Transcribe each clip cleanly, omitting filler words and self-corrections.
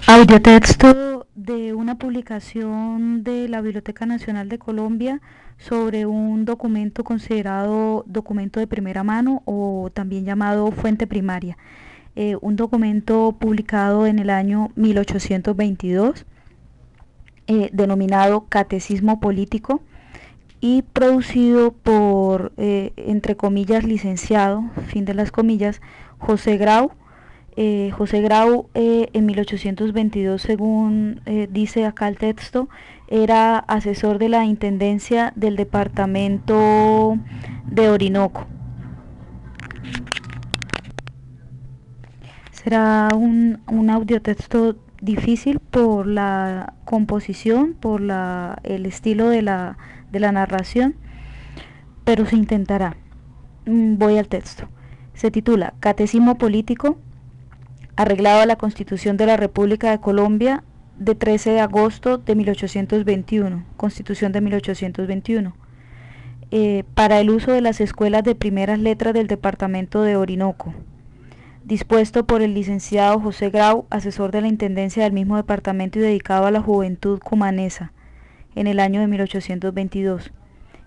Audiotexto de una publicación de la Biblioteca Nacional de Colombia sobre un documento considerado documento de primera mano o también llamado fuente primaria. Un documento publicado en el año 1822, denominado Catecismo Político y producido por, entre comillas, licenciado, fin de las comillas, José Grau. José Grau, en 1822, según dice acá el texto, era asesor de la Intendencia del Departamento de Orinoco. Será un audiotexto difícil por la composición, por el estilo de la narración, pero se intentará. Voy al texto. Se titula Catecismo Político, arreglado a la Constitución de la República de Colombia de 13 de agosto de 1821, Constitución de 1821, para el uso de las escuelas de primeras letras del departamento de Orinoco, dispuesto por el licenciado José Grau, asesor de la Intendencia del mismo departamento y dedicado a la juventud cumanesa, en el año de 1822,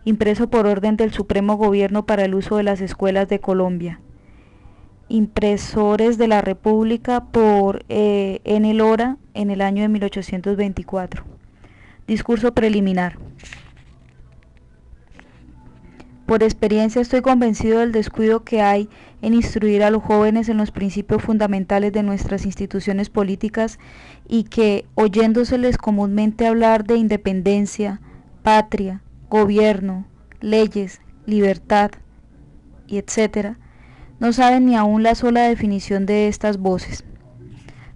impreso por orden del Supremo Gobierno para el uso de las escuelas de Colombia. Impresores de la República por N. Lora en el año de 1824. Discurso preliminar. Por experiencia estoy convencido del descuido que hay en instruir a los jóvenes en los principios fundamentales de nuestras instituciones políticas y que, oyéndoseles comúnmente hablar de independencia, patria, gobierno, leyes, libertad y etcétera, no saben ni aún la sola definición de estas voces.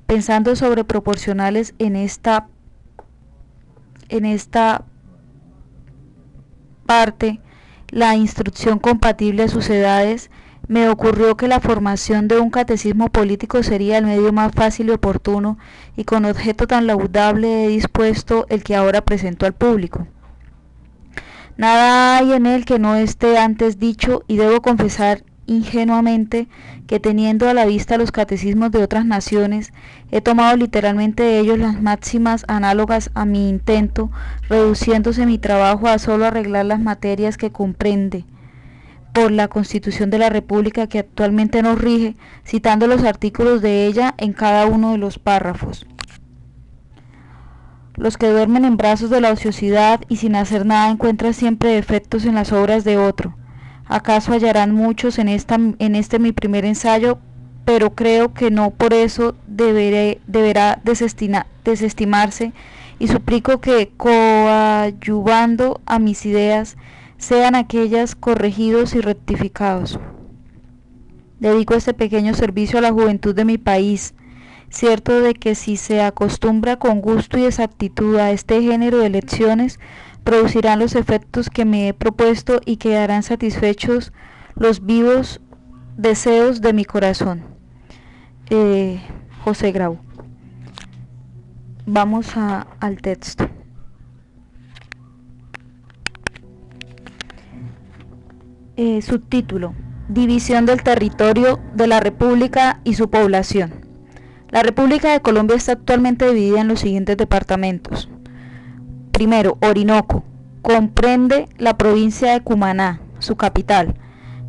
Pensando sobre proporcionales en esta parte, la instrucción compatible a sus edades, me ocurrió que la formación de un catecismo político sería el medio más fácil y oportuno, y con objeto tan laudable he dispuesto el que ahora presento al público. Nada hay en él que no esté antes dicho, y debo confesar ingenuamente que, teniendo a la vista los catecismos de otras naciones, he tomado literalmente de ellos las máximas análogas a mi intento, reduciéndose mi trabajo a solo arreglar las materias que comprende por la Constitución de la República que actualmente nos rige, citando los artículos de ella en cada uno de los párrafos. Los que duermen en brazos de la ociosidad y sin hacer nada encuentran siempre defectos en las obras de otro. ¿Acaso hallarán muchos en este mi primer ensayo? Pero creo que no por eso deberá desestimarse, y suplico que, coadyuvando a mis ideas, sean aquellas corregidos y rectificados. Dedico este pequeño servicio a la juventud de mi país, cierto de que si se acostumbra con gusto y exactitud a este género de lecciones, producirán los efectos que me he propuesto y quedarán satisfechos los vivos deseos de mi corazón. José Grau. Vamos al texto. Subtítulo: División del territorio de la República y su población. La República de Colombia está actualmente dividida en los siguientes departamentos. Primero, Orinoco. Comprende la provincia de Cumaná, su capital,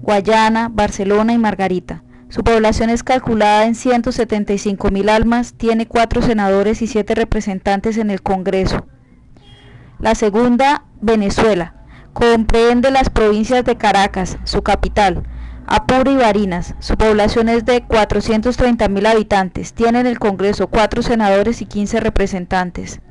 Guayana, Barcelona y Margarita. Su población es calculada en 175.000 almas, tiene 4 senadores y 7 representantes en el Congreso. La segunda, Venezuela. Comprende las provincias de Caracas, su capital, Apure y Barinas. Su población es de 430.000 habitantes, tiene en el Congreso 4 senadores y 15 representantes.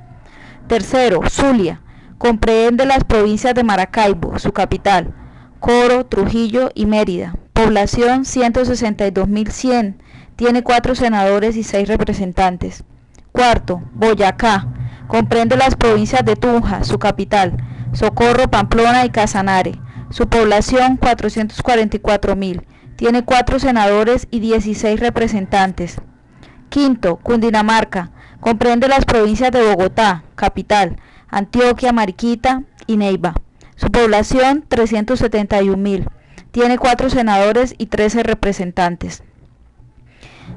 Tercero, Zulia. Comprende las provincias de Maracaibo, su capital, Coro, Trujillo y Mérida. Población 162.100, tiene 4 senadores y 6 representantes. Cuarto, Boyacá. Comprende las provincias de Tunja, su capital, Socorro, Pamplona y Casanare. Su población 444.000, tiene 4 senadores y 16 representantes. Quinto, Cundinamarca. Comprende las provincias de Bogotá, capital, Antioquia, Mariquita y Neiva. Su población 371.000, tiene 4 senadores y 13 representantes.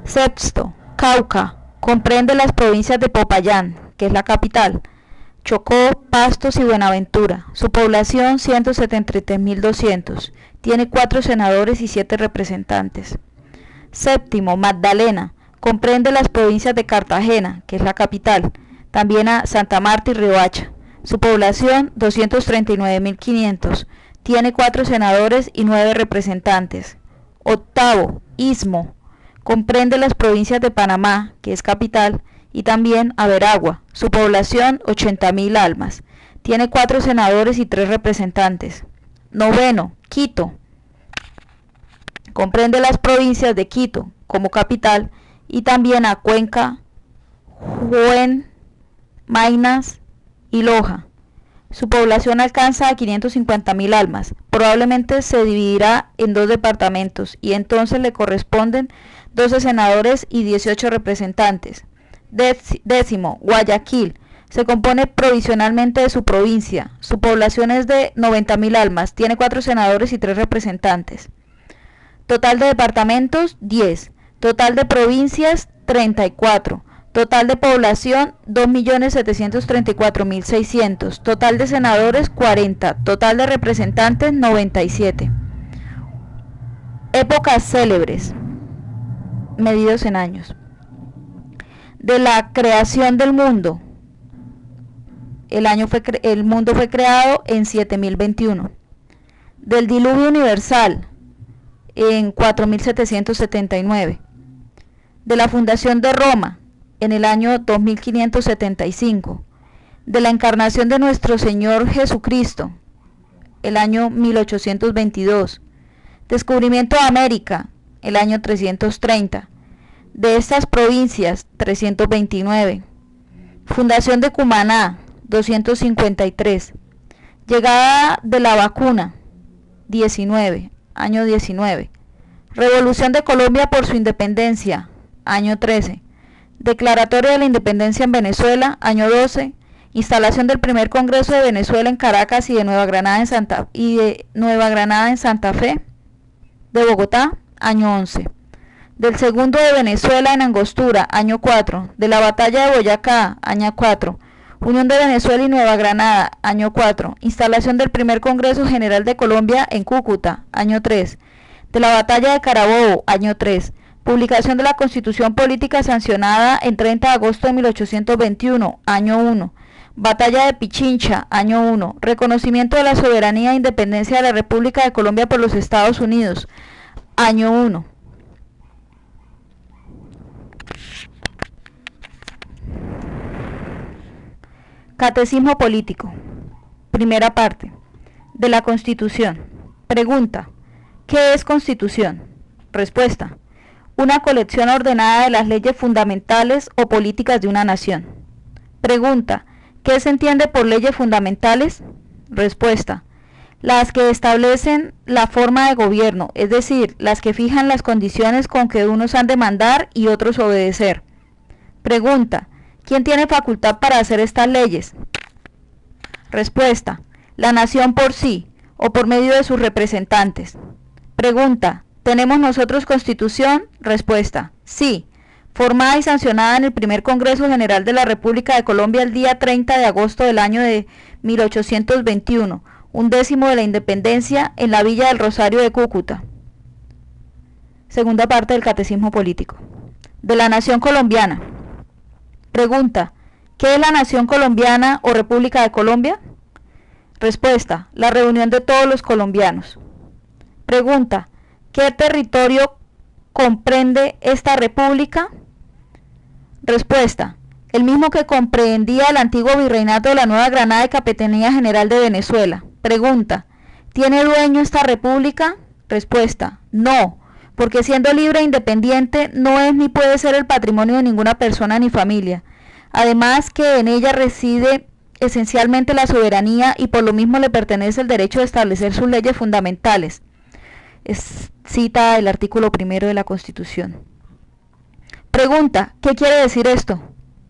Sexto, Cauca. Comprende las provincias de Popayán, que es la capital, Chocó, Pastos y Buenaventura. Su población 173.200. Tiene 4 senadores y 7 representantes. Séptimo, Magdalena. Comprende las provincias de Cartagena, que es la capital, también a Santa Marta y Riohacha. Su población 239.500. Tiene 4 senadores y 9 representantes. Octavo, Istmo. Comprende las provincias de Panamá, que es capital, y también a Veragua. Su población 80.000 almas. Tiene 4 senadores y 3 representantes. Noveno, Quito. Comprende las provincias de Quito como capital y también a Cuenca, Juén, Maynas y Loja. Su población alcanza a 550.000 almas. Probablemente se dividirá en 2 departamentos y entonces le corresponden 12 senadores y 18 representantes. Décimo, Guayaquil. Se compone provisionalmente de su provincia. Su población es de 90.000 almas. Tiene 4 senadores y 3 representantes. Total de departamentos, 10. Total de provincias, 34. Total de población, 2.734.600. Total de senadores, 40. Total de representantes, 97. Épocas célebres, medidos en años. De la creación del mundo. El mundo fue creado en 7021. Del diluvio universal, en 4779. De la fundación de Roma, en el año 2575. De la encarnación de nuestro Señor Jesucristo, el año 1822. Descubrimiento de América, el año 330. De estas provincias, 329. Fundación de Cumaná, 253. Llegada de la vacuna, 19, año 19. Revolución de Colombia por su independencia, año 13. Declaratoria de la independencia en Venezuela, año 12. Instalación del primer Congreso de Venezuela en Caracas y de Nueva Granada en Santa Fe de Bogotá, año 11. Del segundo de Venezuela en Angostura, año 4. De la batalla de Boyacá, año 4. Unión de Venezuela y Nueva Granada, año 4. Instalación del primer Congreso General de Colombia en Cúcuta, año 3. De la batalla de Carabobo, año 3. Publicación de la Constitución Política sancionada en 30 de agosto de 1821, año 1. Batalla de Pichincha, año 1. Reconocimiento de la soberanía e independencia de la República de Colombia por los Estados Unidos, año 1. Catecismo político. Primera parte. De la Constitución. Pregunta. ¿Qué es Constitución? Respuesta. Una colección ordenada de las leyes fundamentales o políticas de una nación. Pregunta. ¿Qué se entiende por leyes fundamentales? Respuesta. Las que establecen la forma de gobierno, es decir, las que fijan las condiciones con que unos han de mandar y otros obedecer. Pregunta. ¿Quién tiene facultad para hacer estas leyes? Respuesta. La nación por sí, o por medio de sus representantes. Pregunta. ¿Tenemos nosotros Constitución? Respuesta. Sí. Formada y sancionada en el primer Congreso General de la República de Colombia el día 30 de agosto del año de 1821, 1/10 de la independencia, en la Villa del Rosario de Cúcuta. Segunda parte del Catecismo Político. De la nación colombiana. Pregunta. ¿Qué es la nación colombiana o República de Colombia? Respuesta. La reunión de todos los colombianos. Pregunta. ¿Qué territorio comprende esta república? Respuesta. El mismo que comprendía el antiguo virreinato de la Nueva Granada y Capitanía General de Venezuela. Pregunta. ¿Tiene dueño esta república? Respuesta. No, porque siendo libre e independiente no es ni puede ser el patrimonio de ninguna persona ni familia. Además que en ella reside esencialmente la soberanía y por lo mismo le pertenece el derecho de establecer sus leyes fundamentales. Cita el artículo 1 de la Constitución. Pregunta. ¿Qué quiere decir esto?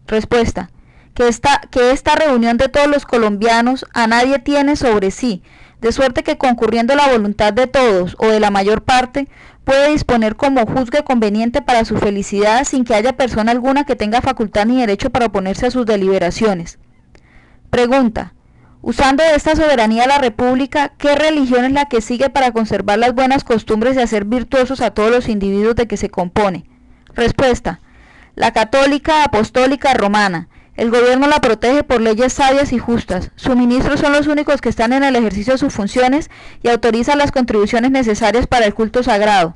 Respuesta. Que esta reunión de todos los colombianos a nadie tiene sobre sí, de suerte que concurriendo la voluntad de todos o de la mayor parte, puede disponer como juzgue conveniente para su felicidad sin que haya persona alguna que tenga facultad ni derecho para oponerse a sus deliberaciones. Pregunta: usando de esta soberanía la República, ¿qué religión es la que sigue para conservar las buenas costumbres y hacer virtuosos a todos los individuos de que se compone? Respuesta: la católica, apostólica, romana. El gobierno la protege por leyes sabias y justas. Sus ministros son los únicos que están en el ejercicio de sus funciones y autorizan las contribuciones necesarias para el culto sagrado.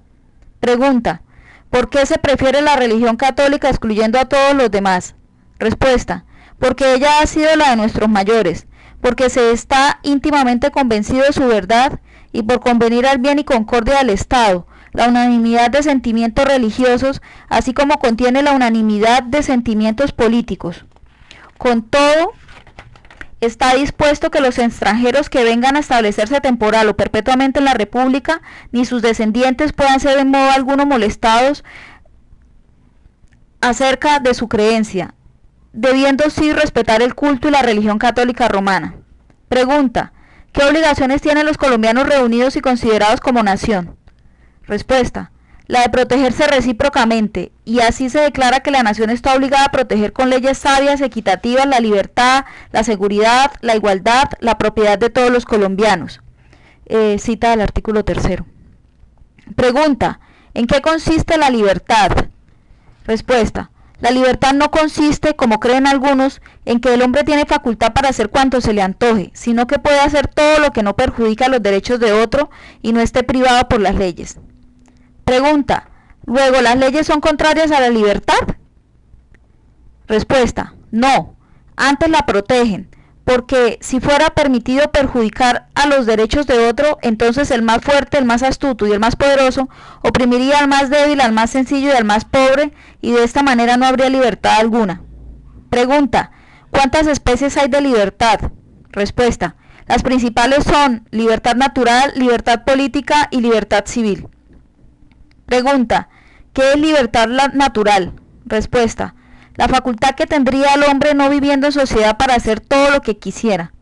Pregunta: ¿por qué se prefiere la religión católica excluyendo a todos los demás? Respuesta: porque ella ha sido la de nuestros mayores, porque se está íntimamente convencido de su verdad y por convenir al bien y concordia del Estado, la unanimidad de sentimientos religiosos, así como contiene la unanimidad de sentimientos políticos. Con todo, está dispuesto que los extranjeros que vengan a establecerse temporal o perpetuamente en la República, ni sus descendientes puedan ser en modo alguno molestados acerca de su creencia, debiendo sí respetar el culto y la religión católica romana. Pregunta: ¿qué obligaciones tienen los colombianos reunidos y considerados como nación? Respuesta: la de protegerse recíprocamente, y así se declara que la nación está obligada a proteger con leyes sabias, equitativas, la libertad, la seguridad, la igualdad, la propiedad de todos los colombianos. Cita del artículo 3. Pregunta: ¿en qué consiste la libertad? Respuesta: la libertad no consiste, como creen algunos, en que el hombre tiene facultad para hacer cuanto se le antoje, sino que puede hacer todo lo que no perjudica los derechos de otro y no esté privado por las leyes. Pregunta: ¿luego las leyes son contrarias a la libertad? Respuesta: no, antes la protegen, porque si fuera permitido perjudicar a los derechos de otro, entonces el más fuerte, el más astuto y el más poderoso oprimiría al más débil, al más sencillo y al más pobre, y de esta manera no habría libertad alguna. Pregunta: ¿cuántas especies hay de libertad? Respuesta: las principales son libertad natural, libertad política y libertad civil. Pregunta: ¿qué es libertad natural? Respuesta: la facultad que tendría el hombre no viviendo en sociedad para hacer todo lo que quisiera.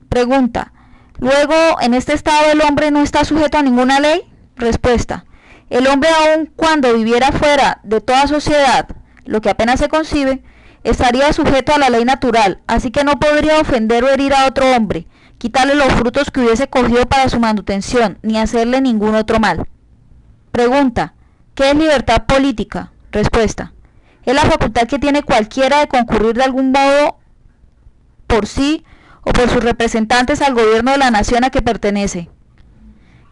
Pregunta: ¿luego en este estado el hombre no está sujeto a ninguna ley? Respuesta: el hombre, aun cuando viviera fuera de toda sociedad, lo que apenas se concibe, estaría sujeto a la ley natural, así que no podría ofender o herir a otro hombre, quitarle los frutos que hubiese cogido para su manutención, ni hacerle ningún otro mal. Pregunta: ¿qué es libertad política? Respuesta: es la facultad que tiene cualquiera de concurrir de algún modo por sí o por sus representantes al gobierno de la nación a que pertenece.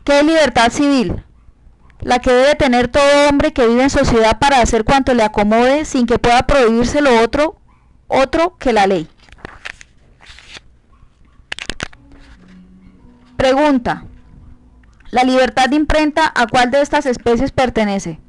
¿Qué es libertad civil? La que debe tener todo hombre que vive en sociedad para hacer cuanto le acomode sin que pueda prohibirse lo otro que la ley. Pregunta: ¿la libertad de imprenta a cuál de estas especies pertenece?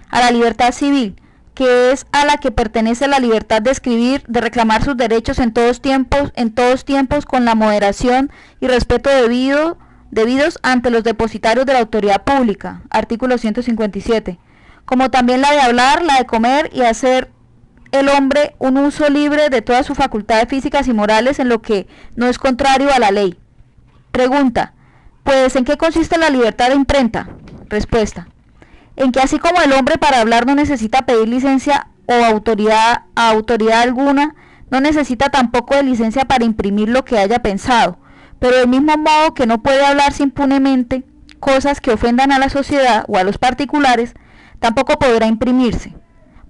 A la libertad civil, que es a la que pertenece la libertad de escribir, de reclamar sus derechos en todos tiempos con la moderación y respeto debidos ante los depositarios de la autoridad pública, artículo 157, como también la de hablar, la de comer y hacer el hombre un uso libre de todas sus facultades físicas y morales en lo que no es contrario a la ley. Pregunta: pues, ¿en qué consiste la libertad de imprenta? Respuesta: en que así como el hombre para hablar no necesita pedir licencia o autoridad alguna, no necesita tampoco de licencia para imprimir lo que haya pensado, pero del mismo modo que no puede hablarse impunemente cosas que ofendan a la sociedad o a los particulares, tampoco podrá imprimirse.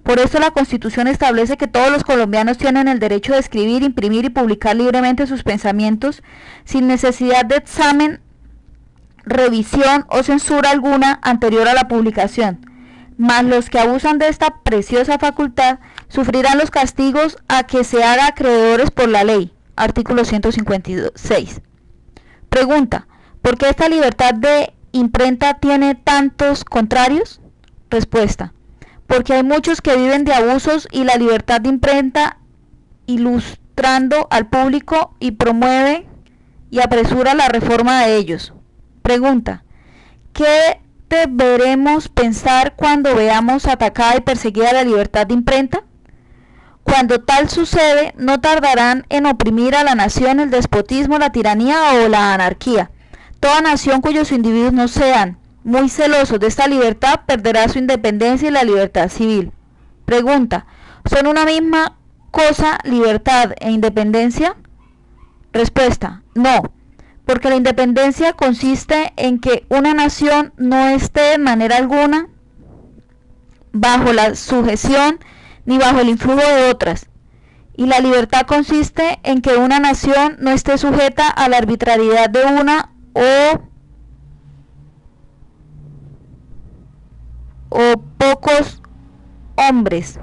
Por eso la Constitución establece que todos los colombianos tienen el derecho de escribir, imprimir y publicar libremente sus pensamientos sin necesidad de examen, revisión o censura alguna anterior a la publicación, mas los que abusan de esta preciosa facultad sufrirán los castigos a que se haga acreedores por la ley, artículo 156. Pregunta: ¿por qué esta libertad de imprenta tiene tantos contrarios? Respuesta: porque hay muchos que viven de abusos y la libertad de imprenta, ilustrando al público, y promueve y apresura la reforma de ellos. Pregunta: ¿qué deberemos pensar cuando veamos atacada y perseguida la libertad de imprenta? Cuando tal sucede, no tardarán en oprimir a la nación el despotismo, la tiranía o la anarquía. Toda nación cuyos individuos no sean muy celoso de esta libertad, perderá su independencia y la libertad civil. Pregunta, ¿son una misma cosa libertad e independencia? Respuesta, no, porque la independencia consiste en que una nación no esté de manera alguna bajo la sujeción ni bajo el influjo de otras, y la libertad consiste en que una nación no esté sujeta a la arbitrariedad de una o pocos hombres.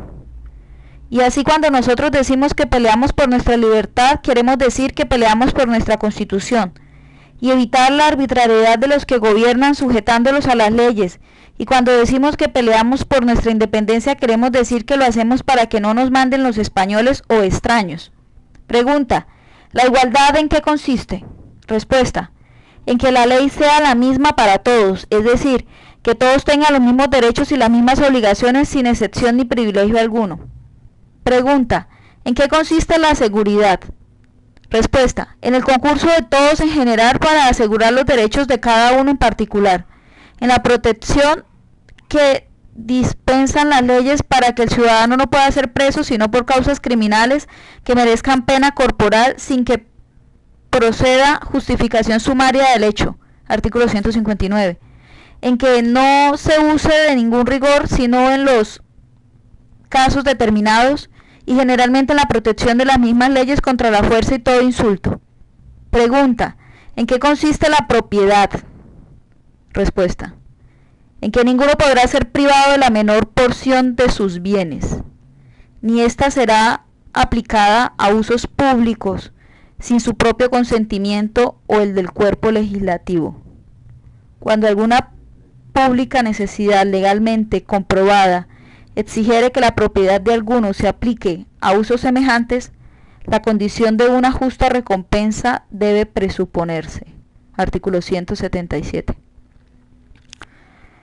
Y así, cuando nosotros decimos que peleamos por nuestra libertad, queremos decir que peleamos por nuestra Constitución y evitar la arbitrariedad de los que gobiernan sujetándolos a las leyes. Y cuando decimos que peleamos por nuestra independencia, queremos decir que lo hacemos para que no nos manden los españoles o extraños. Pregunta, ¿la igualdad en qué consiste? Respuesta, en que la ley sea la misma para todos, es decir, que todos tengan los mismos derechos y las mismas obligaciones sin excepción ni privilegio alguno. Pregunta, ¿en qué consiste la seguridad? Respuesta, en el concurso de todos en general para asegurar los derechos de cada uno en particular, en la protección que dispensan las leyes para que el ciudadano no pueda ser preso sino por causas criminales que merezcan pena corporal sin que proceda justificación sumaria del hecho, artículo 159, en que no se use de ningún rigor sino en los casos determinados y generalmente en la protección de las mismas leyes contra la fuerza y todo insulto. Pregunta, ¿en qué consiste la propiedad? Respuesta, en que ninguno podrá ser privado de la menor porción de sus bienes, ni ésta será aplicada a usos públicos sin su propio consentimiento o el del cuerpo legislativo. Cuando alguna pública necesidad legalmente comprobada exigiere que la propiedad de alguno se aplique a usos semejantes, la condición de una justa recompensa debe presuponerse. Artículo 177.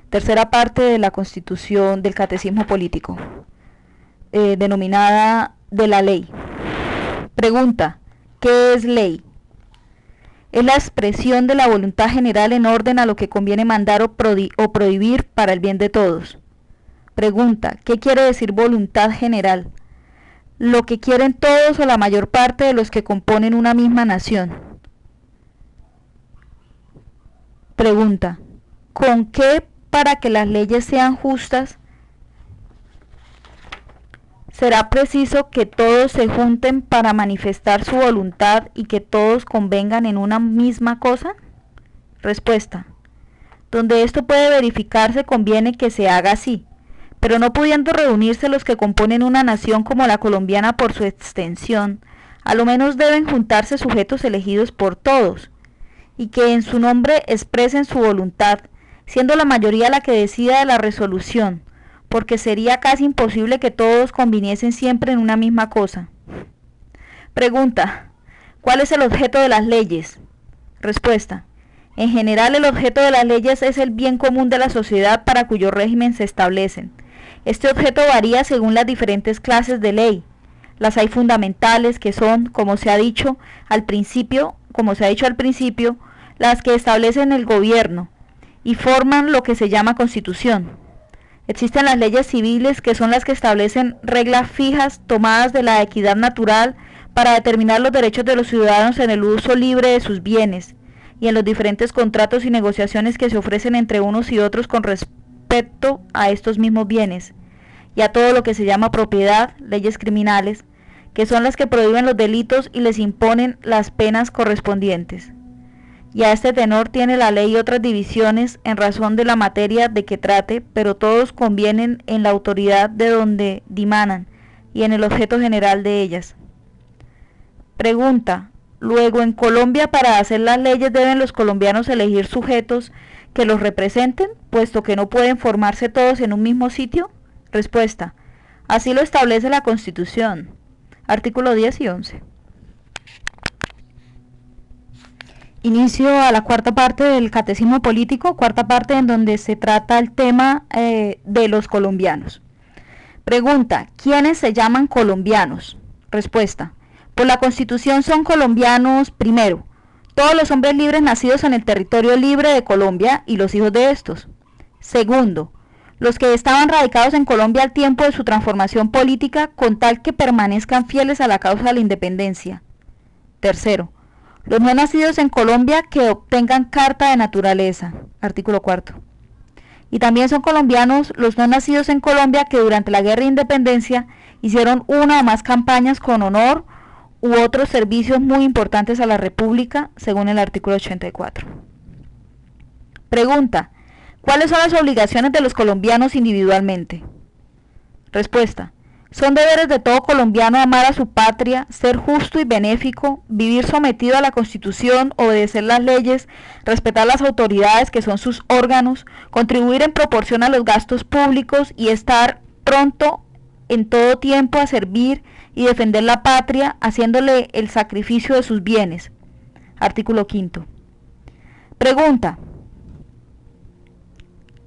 Tercera parte de la Constitución del Catecismo Político, denominada de la ley. Pregunta, ¿qué es ley? Es la expresión de la voluntad general en orden a lo que conviene mandar o prohibir para el bien de todos. Pregunta, ¿qué quiere decir voluntad general? Lo que quieren todos o la mayor parte de los que componen una misma nación. Pregunta, ¿con qué para que las leyes sean justas? ¿Será preciso que todos se junten para manifestar su voluntad y que todos convengan en una misma cosa? Respuesta, donde esto puede verificarse conviene que se haga así, pero no pudiendo reunirse los que componen una nación como la colombiana por su extensión, a lo menos deben juntarse sujetos elegidos por todos, y que en su nombre expresen su voluntad, siendo la mayoría la que decida de la resolución, porque sería casi imposible que todos conviniesen siempre en una misma cosa. Pregunta, ¿cuál es el objeto de las leyes? Respuesta, en general el objeto de las leyes es el bien común de la sociedad para cuyo régimen se establecen. Este objeto varía según las diferentes clases de ley. Las hay fundamentales, que son, como se ha dicho al principio, las que establecen el gobierno y forman lo que se llama Constitución. Existen las leyes civiles, que son las que establecen reglas fijas tomadas de la equidad natural para determinar los derechos de los ciudadanos en el uso libre de sus bienes y en los diferentes contratos y negociaciones que se ofrecen entre unos y otros con respecto a estos mismos bienes, y a todo lo que se llama propiedad, leyes criminales, que son las que prohíben los delitos y les imponen las penas correspondientes. Y a este tenor tiene la ley otras divisiones en razón de la materia de que trate, pero todos convienen en la autoridad de donde dimanan y en el objeto general de ellas. Pregunta, luego en Colombia para hacer las leyes deben los colombianos elegir sujetos que los representen, puesto que no pueden formarse todos en un mismo sitio. Respuesta, así lo establece la Constitución, artículo 10 y 11. Inicio a la cuarta parte del Catecismo Político, cuarta parte en donde se trata el tema de los colombianos. Pregunta, ¿quiénes se llaman colombianos? Respuesta, por la Constitución son colombianos, primero, todos los hombres libres nacidos en el territorio libre de Colombia y los hijos de estos. Segundo, los que estaban radicados en Colombia al tiempo de su transformación política con tal que permanezcan fieles a la causa de la independencia. Tercero, los no nacidos en Colombia que obtengan carta de naturaleza. Artículo 4. Y también son colombianos los no nacidos en Colombia que durante la Guerra de Independencia hicieron una o más campañas con honor u otros servicios muy importantes a la República, según el artículo 84. Pregunta: ¿cuáles son las obligaciones de los colombianos individualmente? Respuesta: son deberes de todo colombiano amar a su patria, ser justo y benéfico, vivir sometido a la Constitución, obedecer las leyes, respetar las autoridades que son sus órganos, contribuir en proporción a los gastos públicos y estar pronto en todo tiempo a servir y defender la patria, haciéndole el sacrificio de sus bienes. Artículo 5. Pregunta: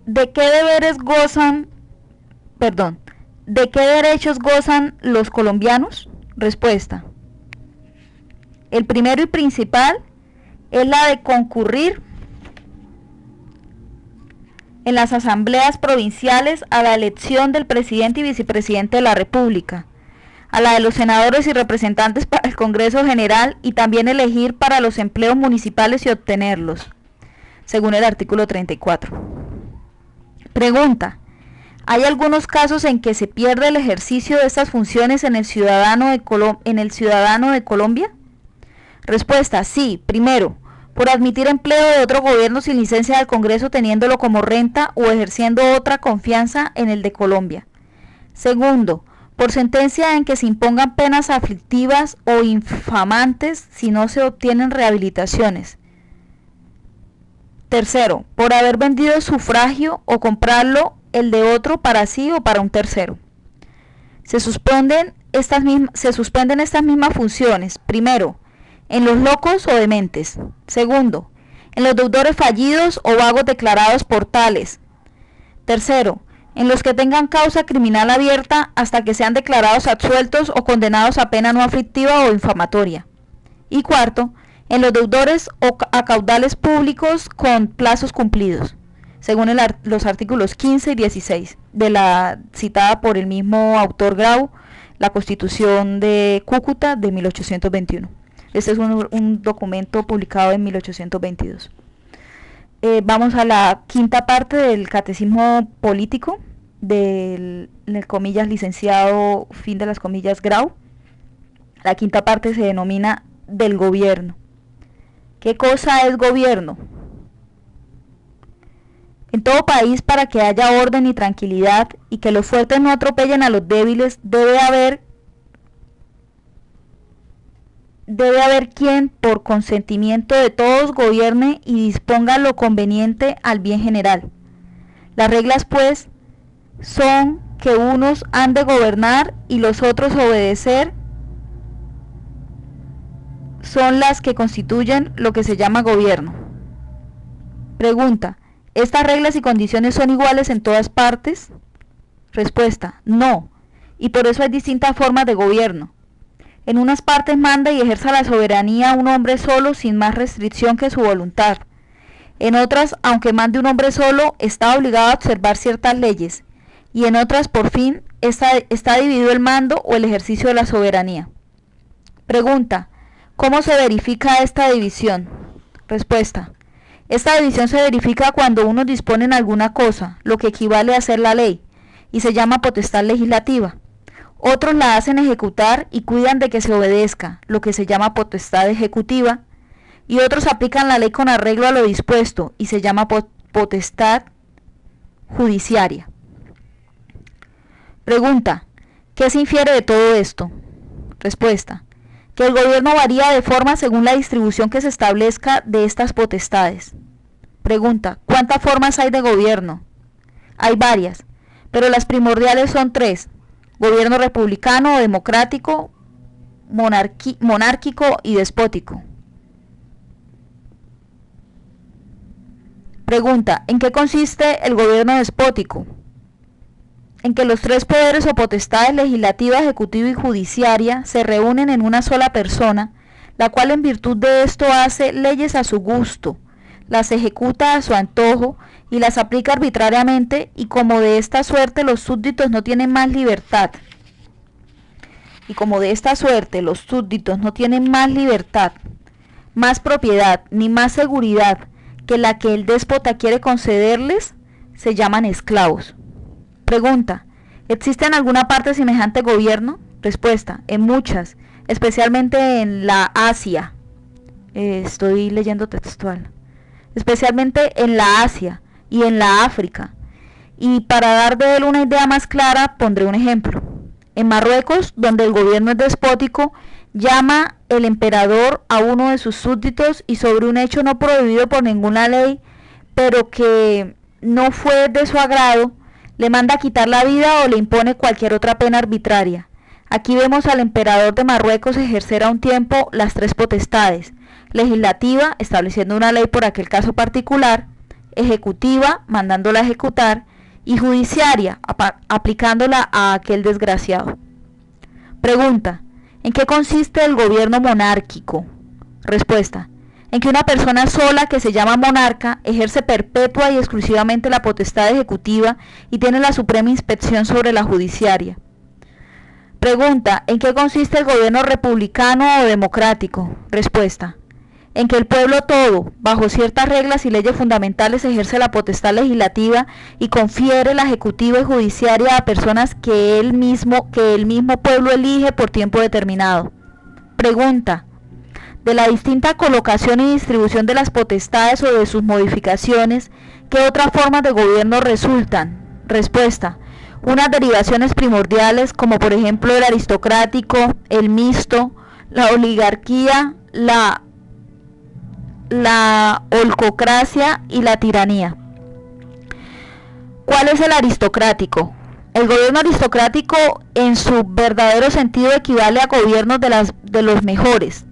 ¿de qué derechos gozan los colombianos? Respuesta: el primero y principal es la de concurrir en las asambleas provinciales a la elección del presidente y vicepresidente de la República, a la de los senadores y representantes para el Congreso General y también elegir para los empleos municipales y obtenerlos, según el artículo 34. Pregunta: ¿hay algunos casos en que se pierde el ejercicio de estas funciones en el ciudadano de Colombia? Respuesta: sí. Primero, por admitir empleo de otro gobierno sin licencia del Congreso teniéndolo como renta o ejerciendo otra confianza en el de Colombia. Segundo, por sentencia en que se impongan penas aflictivas o infamantes si no se obtienen rehabilitaciones. Tercero, por haber vendido sufragio o comprarlo el de otro para sí o para un tercero. Se suspenden estas mismas funciones. Primero, en los locos o dementes. Segundo, en los deudores fallidos o vagos declarados por tales. Tercero, en los que tengan causa criminal abierta hasta que sean declarados absueltos o condenados a pena no aflictiva o infamatoria. Y cuarto, en los deudores a caudales públicos con plazos cumplidos, según los artículos 15 y 16 de la citada por el mismo autor Grau, la Constitución de Cúcuta de 1821. Este es un documento publicado en 1822. Vamos a la quinta parte del Catecismo Político del comillas licenciado, fin de las comillas, Grau. La quinta parte se denomina del gobierno. ¿Qué cosa es gobierno? En todo país, para que haya orden y tranquilidad y que los fuertes no atropellen a los débiles, debe haber quien por consentimiento de todos gobierne y disponga lo conveniente al bien general. Las reglas, pues, son que unos han de gobernar y los otros obedecer, son las que constituyen lo que se llama gobierno. Pregunta: ¿estas reglas y condiciones son iguales en todas partes? Respuesta: no, y por eso hay distintas formas de gobierno. En unas partes manda y ejerza la soberanía un hombre solo sin más restricción que su voluntad. En otras, aunque mande un hombre solo, está obligado a observar ciertas leyes, y en otras, por fin, está dividido el mando o el ejercicio de la soberanía. Pregunta: ¿cómo se verifica esta división? Respuesta: esta división se verifica cuando unos disponen alguna cosa, lo que equivale a hacer la ley, y se llama potestad legislativa. Otros la hacen ejecutar y cuidan de que se obedezca, lo que se llama potestad ejecutiva, y otros aplican la ley con arreglo a lo dispuesto, y se llama potestad judiciaria. Pregunta: ¿qué se infiere de todo esto? Respuesta: que el gobierno varía de forma según la distribución que se establezca de estas potestades. Pregunta: ¿cuántas formas hay de gobierno? Hay varias, pero las primordiales son tres: gobierno republicano o democrático, monárquico y despótico. Pregunta: ¿en qué consiste el gobierno despótico? En que los tres poderes o potestades legislativa, ejecutiva y judiciaria se reúnen en una sola persona, la cual en virtud de esto hace leyes a su gusto, las ejecuta a su antojo y las aplica arbitrariamente, y como de esta suerte los súbditos no tienen más libertad, más propiedad, ni más seguridad que la que el déspota quiere concederles, se llaman esclavos. Pregunta: ¿existe en alguna parte semejante gobierno? Respuesta: en muchas, especialmente en la Asia. Estoy leyendo textual. Especialmente en la Asia y en la África. Y para dar de él una idea más clara, pondré un ejemplo. En Marruecos, donde el gobierno es despótico, llama el emperador a uno de sus súbditos y sobre un hecho no prohibido por ninguna ley, pero que no fue de su agrado, le manda quitar la vida o le impone cualquier otra pena arbitraria. Aquí vemos al emperador de Marruecos ejercer a un tiempo las tres potestades: legislativa, estableciendo una ley por aquel caso particular; ejecutiva, mandándola ejecutar; y judiciaria, aplicándola a aquel desgraciado. Pregunta: ¿en qué consiste el gobierno monárquico? Respuesta: en que una persona sola, que se llama monarca, ejerce perpetua y exclusivamente la potestad ejecutiva y tiene la suprema inspección sobre la judiciaria. Pregunta: ¿en qué consiste el gobierno republicano o democrático? Respuesta: en que el pueblo todo, bajo ciertas reglas y leyes fundamentales, ejerce la potestad legislativa y confiere la ejecutiva y judiciaria a personas que el mismo pueblo elige por tiempo determinado. Pregunta: de la distinta colocación y distribución de las potestades o de sus modificaciones, ¿qué otras formas de gobierno resultan? Respuesta: unas derivaciones primordiales, como por ejemplo el aristocrático, el mixto, la oligarquía, la holocracia y la tiranía. ¿Cuál es el aristocrático? El gobierno aristocrático, en su verdadero sentido, equivale a gobiernos de los mejores.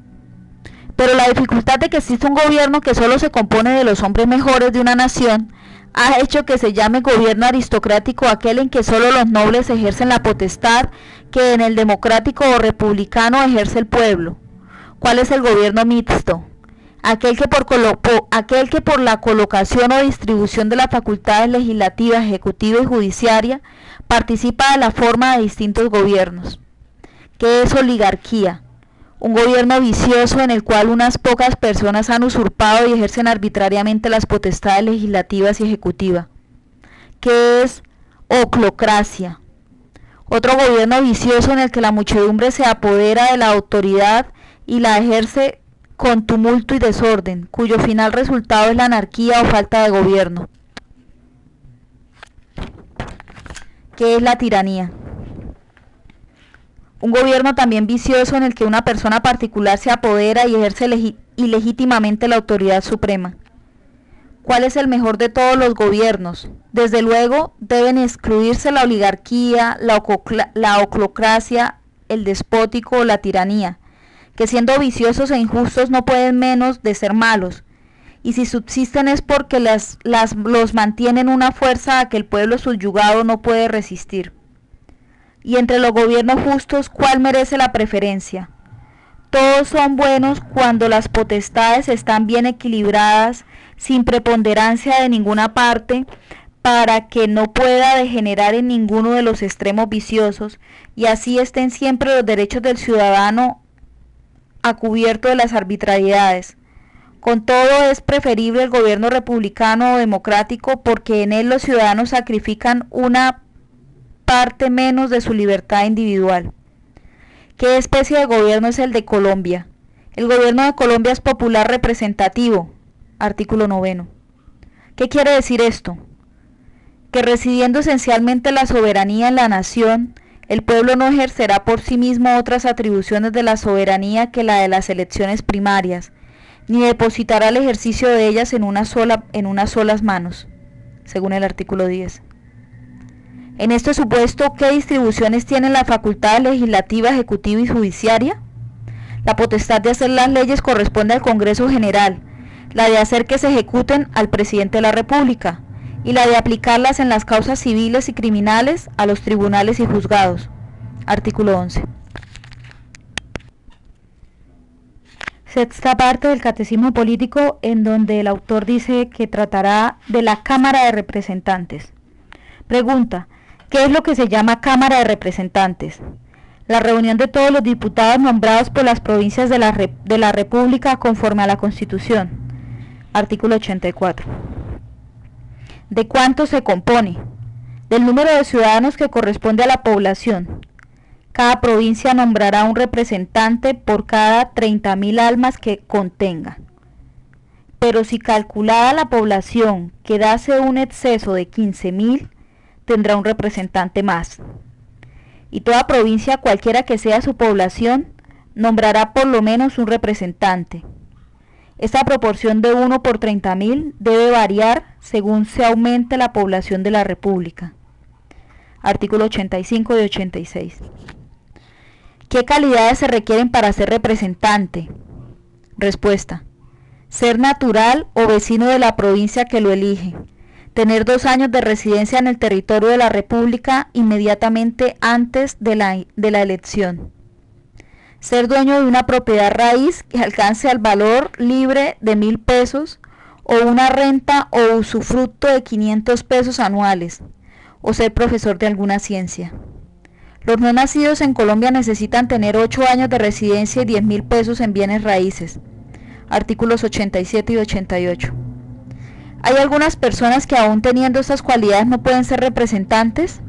Pero la dificultad de que exista un gobierno que solo se compone de los hombres mejores de una nación ha hecho que se llame gobierno aristocrático aquel en que solo los nobles ejercen la potestad que en el democrático o republicano ejerce el pueblo. ¿Cuál es el gobierno mixto? Aquel que por la colocación o distribución de las facultades legislativas, ejecutiva y judiciaria participa de la forma de distintos gobiernos. ¿Qué es oligarquía? Un gobierno vicioso en el cual unas pocas personas han usurpado y ejercen arbitrariamente las potestades legislativas y ejecutivas. ¿Qué es oclocracia? Otro gobierno vicioso en el que la muchedumbre se apodera de la autoridad y la ejerce con tumulto y desorden, cuyo final resultado es la anarquía o falta de gobierno. ¿Qué es la tiranía? Un gobierno también vicioso en el que una persona particular se apodera y ejerce ilegítimamente la autoridad suprema. ¿Cuál es el mejor de todos los gobiernos? Desde luego, deben excluirse la oligarquía, la oclocracia, el despótico o la tiranía, que siendo viciosos e injustos no pueden menos de ser malos, y si subsisten es porque los mantienen una fuerza a que el pueblo subyugado no puede resistir. Y entre los gobiernos justos, ¿cuál merece la preferencia? Todos son buenos cuando las potestades están bien equilibradas, sin preponderancia de ninguna parte, para que no pueda degenerar en ninguno de los extremos viciosos, y así estén siempre los derechos del ciudadano a cubierto de las arbitrariedades. Con todo, es preferible el gobierno republicano o democrático, porque en él los ciudadanos sacrifican una parte menos de su libertad individual. ¿Qué especie de gobierno es el de Colombia? El gobierno de Colombia es popular representativo. Artículo 9. ¿Qué quiere decir esto? Que residiendo esencialmente la soberanía en la nación, el pueblo no ejercerá por sí mismo otras atribuciones de la soberanía que la de las elecciones primarias, ni depositará el ejercicio de ellas en unas solas manos, según el artículo 10. En este supuesto, ¿qué distribuciones tienen la facultad legislativa, ejecutiva y judiciaria? La potestad de hacer las leyes corresponde al Congreso General, la de hacer que se ejecuten al Presidente de la República, y la de aplicarlas en las causas civiles y criminales a los tribunales y juzgados. Artículo 11. Sexta parte del Catecismo Político, en donde el autor dice que tratará de la Cámara de Representantes. Pregunta: ¿qué es lo que se llama Cámara de Representantes? La reunión de todos los diputados nombrados por las provincias de la República conforme a la Constitución. Artículo 84. ¿De cuánto se compone? Del número de ciudadanos que corresponde a la población. Cada provincia nombrará un representante por cada 30.000 almas que contenga. Pero si calculada la población quedase un exceso de 15.000, tendrá un representante más. Y toda provincia, cualquiera que sea su población, nombrará por lo menos un representante. Esta proporción de 1 por 30.000 debe variar según se aumente la población de la República. Artículo 85 y 86. ¿Qué calidades se requieren para ser representante? Respuesta: ser natural o vecino de la provincia que lo elige, tener 2 años de residencia en el territorio de la República inmediatamente antes de la elección, ser dueño de una propiedad raíz que alcance al valor libre de 1.000 pesos o una renta o usufructo de 500 pesos anuales, o ser profesor de alguna ciencia. Los no nacidos en Colombia necesitan tener 8 años de residencia y 10.000 pesos en bienes raíces. Artículos 87 y 88. ¿Hay algunas personas que aún teniendo estas cualidades no pueden ser representantes?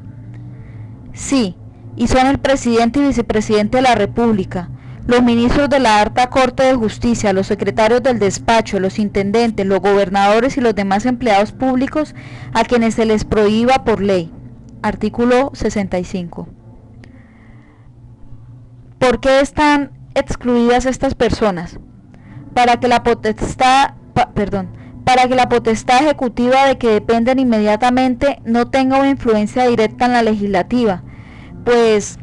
Sí, y son el presidente y vicepresidente de la República, los ministros de la Alta Corte de Justicia, los secretarios del despacho, los intendentes, los gobernadores y los demás empleados públicos a quienes se les prohíba por ley. Artículo 65. ¿Por qué están excluidas estas personas? Para que la potestad ejecutiva de que dependen inmediatamente no tenga una influencia directa en la legislativa, pues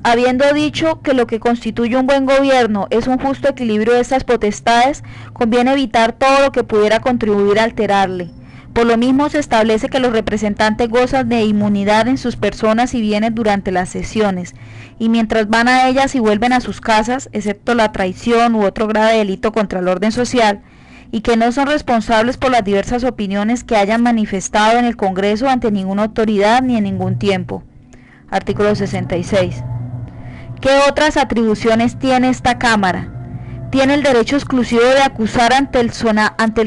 habiendo dicho que lo que constituye un buen gobierno es un justo equilibrio de estas potestades, conviene evitar todo lo que pudiera contribuir a alterarle. Por lo mismo se establece que los representantes gozan de inmunidad en sus personas y bienes durante las sesiones, y mientras van a ellas y vuelven a sus casas, excepto la traición u otro grave delito contra el orden social, y que no son responsables por las diversas opiniones que hayan manifestado en el Congreso ante ninguna autoridad ni en ningún tiempo. Artículo 66. ¿Qué otras atribuciones tiene esta Cámara? Tiene el derecho exclusivo de acusar ante el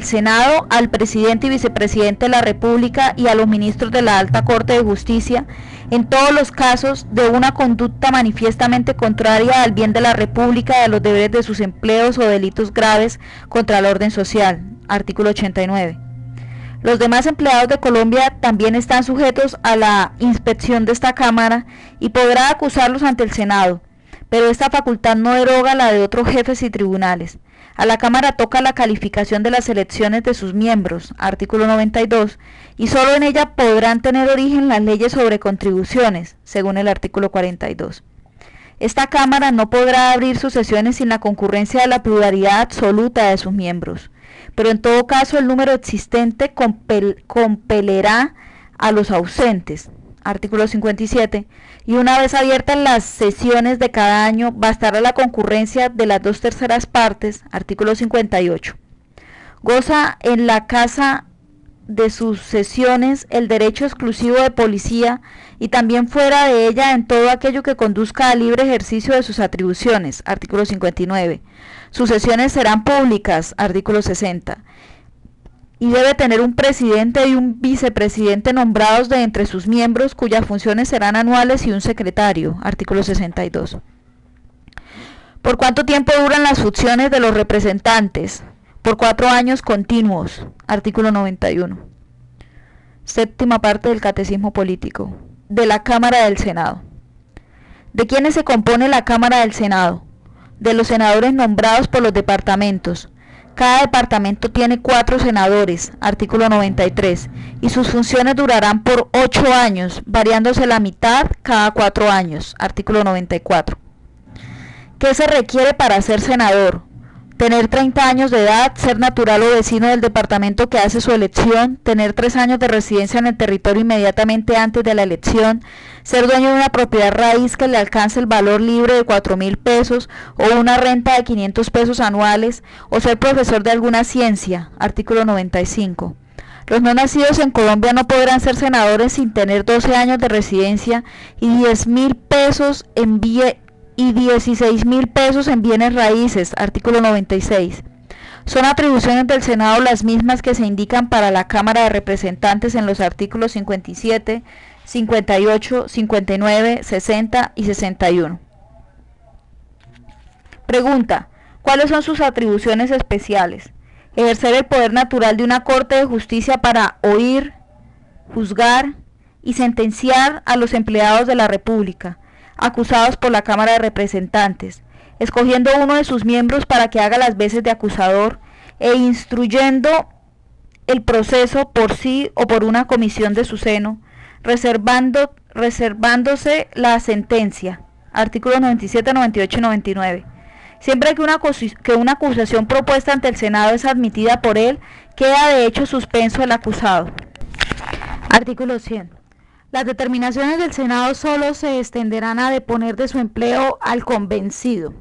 Senado al presidente y vicepresidente de la República y a los ministros de la Alta Corte de Justicia en todos los casos de una conducta manifiestamente contraria al bien de la República y a los deberes de sus empleos o delitos graves contra el orden social. Artículo 89. Los demás empleados de Colombia también están sujetos a la inspección de esta Cámara y podrá acusarlos ante el Senado, pero esta facultad no deroga la de otros jefes y tribunales. A la Cámara toca la calificación de las elecciones de sus miembros, artículo 92, y solo en ella podrán tener origen las leyes sobre contribuciones, según el artículo 42. Esta Cámara no podrá abrir sus sesiones sin la concurrencia de la pluralidad absoluta de sus miembros, pero en todo caso el número existente compelerá a los ausentes, artículo 57, y una vez abiertas las sesiones de cada año, bastará la concurrencia de las 2/3 partes, artículo 58. Goza en la casa de sus sesiones el derecho exclusivo de policía y también fuera de ella en todo aquello que conduzca al libre ejercicio de sus atribuciones, artículo 59. Sus sesiones serán públicas, artículo 60. Y debe tener un presidente y un vicepresidente nombrados de entre sus miembros, cuyas funciones serán anuales, y un secretario, artículo 62. ¿Por cuánto tiempo duran las funciones de los representantes? Por 4 años continuos, artículo 91. Séptima parte del Catecismo Político. De la Cámara del Senado. ¿De quiénes se compone la Cámara del Senado? De los senadores nombrados por los departamentos. Cada departamento tiene 4 senadores, artículo 93, y sus funciones durarán por 8 años, variándose la mitad cada 4 años, artículo 94. ¿Qué se requiere para ser senador? tener 30 años de edad, ser natural o vecino del departamento que hace su elección, tener 3 años de residencia en el territorio inmediatamente antes de la elección, ser dueño de una propiedad raíz que le alcance el valor libre de 4.000 pesos o una renta de 500 pesos anuales, o ser profesor de alguna ciencia, artículo 95. Los no nacidos en Colombia no podrán ser senadores sin tener 12 años de residencia y 10.000 pesos y 16.000 pesos en bienes raíces, artículo 96. Son atribuciones del Senado las mismas que se indican para la Cámara de Representantes en los artículos 57, 58, 59, 60 y 61. Pregunta: ¿cuáles son sus atribuciones especiales? Ejercer el poder natural de una Corte de Justicia para oír, juzgar y sentenciar a los empleados de la República, acusados por la Cámara de Representantes, escogiendo uno de sus miembros para que haga las veces de acusador e instruyendo el proceso por sí o por una comisión de su seno, reservándose la sentencia, artículos 97, 98 y 99. Siempre que una acusación propuesta ante el Senado es admitida por él, queda de hecho suspenso el acusado. Artículo 100. Las determinaciones del Senado solo se extenderán a deponer de su empleo al convencido.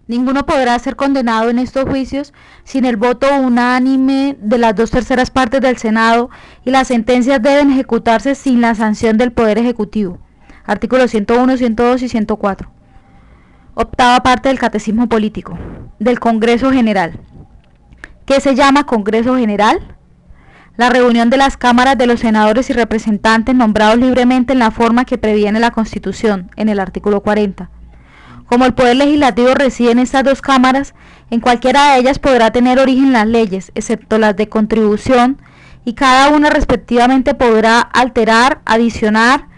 Ninguno podrá ser condenado en estos juicios sin el voto unánime de las 2/3 partes del Senado, y las sentencias deben ejecutarse sin la sanción del Poder Ejecutivo. Artículos 101, 102 y 104. Octava parte del Catecismo Político. Del Congreso General. ¿Qué se llama Congreso General? La reunión de las cámaras de los senadores y representantes nombrados libremente en la forma que previene la Constitución, en el artículo 40. Como el Poder Legislativo reside en estas dos cámaras, en cualquiera de ellas podrá tener origen las leyes, excepto las de contribución, y cada una respectivamente podrá alterar, adicionar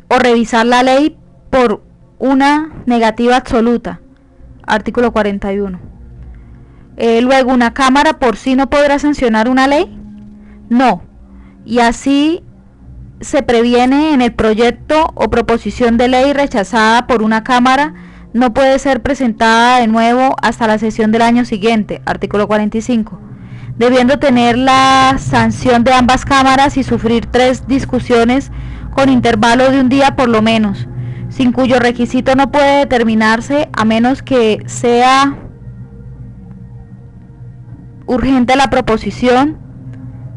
o revisar la ley por una negativa absoluta, artículo 41. Luego, ¿una Cámara por sí no podrá sancionar una ley? No, y así se previene en el proyecto o proposición de ley rechazada por una Cámara, no puede ser presentada de nuevo hasta la sesión del año siguiente, artículo 45, debiendo tener la sanción de ambas cámaras y sufrir 3 discusiones con intervalo de un día por lo menos, sin cuyo requisito no puede determinarse a menos que sea urgente la proposición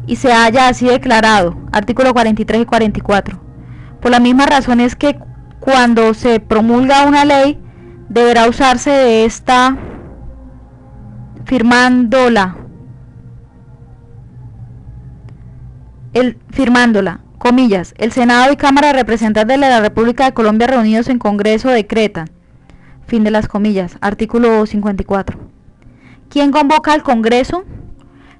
y se haya así declarado, artículo 43 y 44. Por la misma razón es que cuando se promulga una ley, deberá usarse de esta firmándola, comillas, el Senado y Cámara de Representantes de la República de Colombia reunidos en Congreso decretan, fin de las comillas, artículo 54. ¿Quién convoca al Congreso?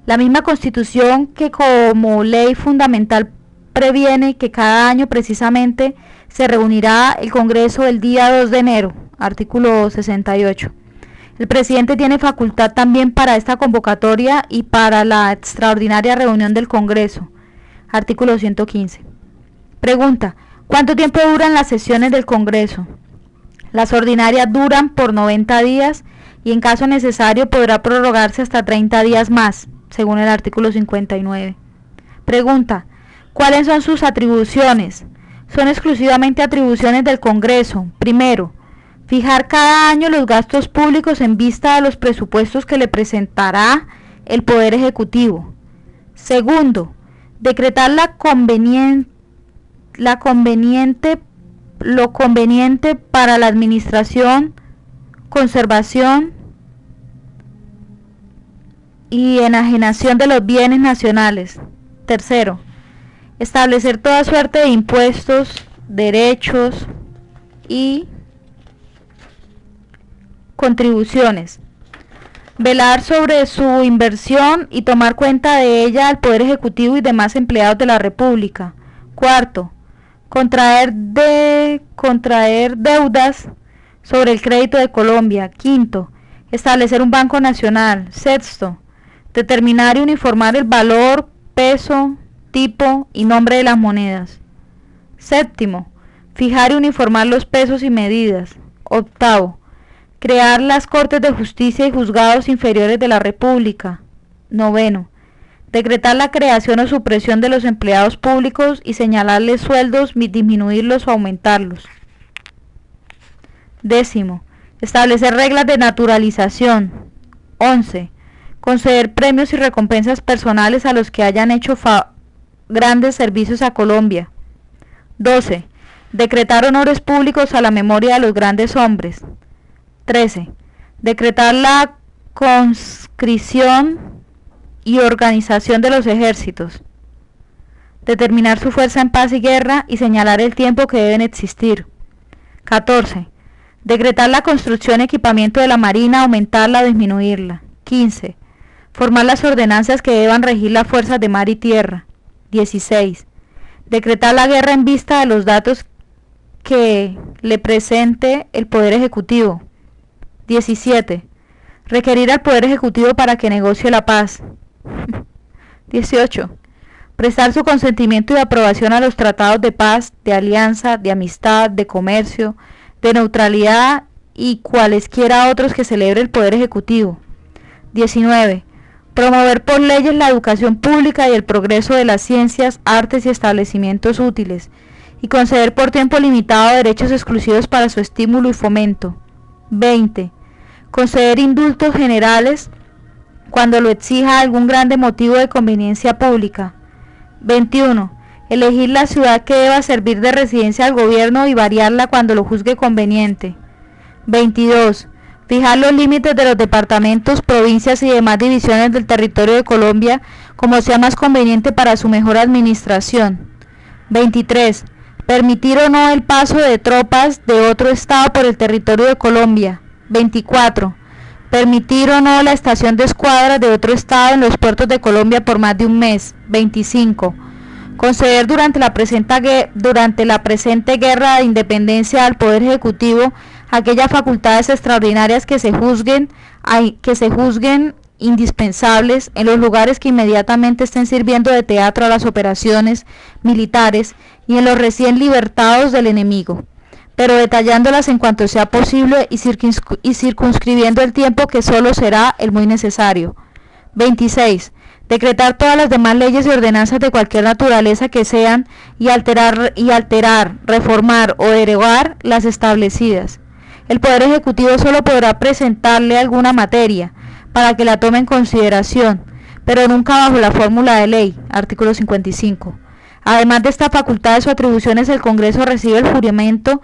La misma Constitución que como ley fundamental previene que cada año precisamente se reunirá el Congreso el día 2 de enero, artículo 68. El presidente tiene facultad también para esta convocatoria y para la extraordinaria reunión del Congreso, artículo 115. Pregunta: ¿cuánto tiempo duran las sesiones del Congreso? Las ordinarias duran por 90 días y en caso necesario podrá prorrogarse hasta 30 días más, según el artículo 59. Pregunta: ¿cuáles son sus atribuciones? Son exclusivamente atribuciones del Congreso. Primero, fijar cada año los gastos públicos en vista de los presupuestos que le presentará el Poder Ejecutivo. Segundo, decretar lo conveniente para la administración, conservación y enajenación de los bienes nacionales. Tercero, establecer toda suerte de impuestos, derechos y contribuciones. Velar sobre su inversión y tomar cuenta de ella al Poder Ejecutivo y demás empleados de la República. Cuarto, contraer deudas sobre el crédito de Colombia. Quinto, establecer un Banco Nacional. Sexto, determinar y uniformar el valor, peso, tipo y nombre de las monedas. Séptimo, fijar y uniformar los pesos y medidas. Octavo, crear las Cortes de Justicia y Juzgados Inferiores de la República. Noveno, decretar la creación o supresión de los empleados públicos y señalarles sueldos, disminuirlos o aumentarlos. Décimo, establecer reglas de naturalización. 11. Conceder premios y recompensas personales a los que hayan hecho grandes servicios a Colombia. 12. Decretar honores públicos a la memoria de los grandes hombres. 13. Decretar la conscripción y organización de los ejércitos. Determinar su fuerza en paz y guerra y señalar el tiempo que deben existir. 14. Decretar la construcción y equipamiento de la Marina, aumentarla o disminuirla. 15. Formar las ordenanzas que deban regir las fuerzas de mar y tierra. 16. Decretar la guerra en vista de los datos que le presente el Poder Ejecutivo. 17. Requerir al Poder Ejecutivo para que negocie la paz. 18. Prestar su consentimiento y aprobación a los tratados de paz, de alianza, de amistad, de comercio, de neutralidad y cualesquiera otros que celebre el Poder Ejecutivo. 19. Promover por leyes la educación pública y el progreso de las ciencias, artes y establecimientos útiles, y conceder por tiempo limitado derechos exclusivos para su estímulo y fomento. 20. Conceder indultos generales cuando lo exija algún grande motivo de conveniencia pública. 21. Elegir la ciudad que deba servir de residencia al gobierno y variarla cuando lo juzgue conveniente. 22. Fijar los límites de los departamentos, provincias y demás divisiones del territorio de Colombia como sea más conveniente para su mejor administración. 23. Permitir o no el paso de tropas de otro estado por el territorio de Colombia. 24. Permitir o no la estación de escuadras de otro estado en los puertos de Colombia por más de un mes. 25. Conceder durante la presente guerra de independencia al Poder Ejecutivo aquellas facultades extraordinarias que se juzguen indispensables en los lugares que inmediatamente estén sirviendo de teatro a las operaciones militares y en los recién libertados del enemigo, pero detallándolas en cuanto sea posible y circunscribiendo el tiempo que solo será el muy necesario. 26. Decretar todas las demás leyes y ordenanzas de cualquier naturaleza que sean y alterar, reformar o derogar las establecidas. El Poder Ejecutivo solo podrá presentarle alguna materia para que la tome en consideración, pero nunca bajo la fórmula de ley, artículo 55. Además de esta facultad de sus atribuciones, el Congreso recibe el juramento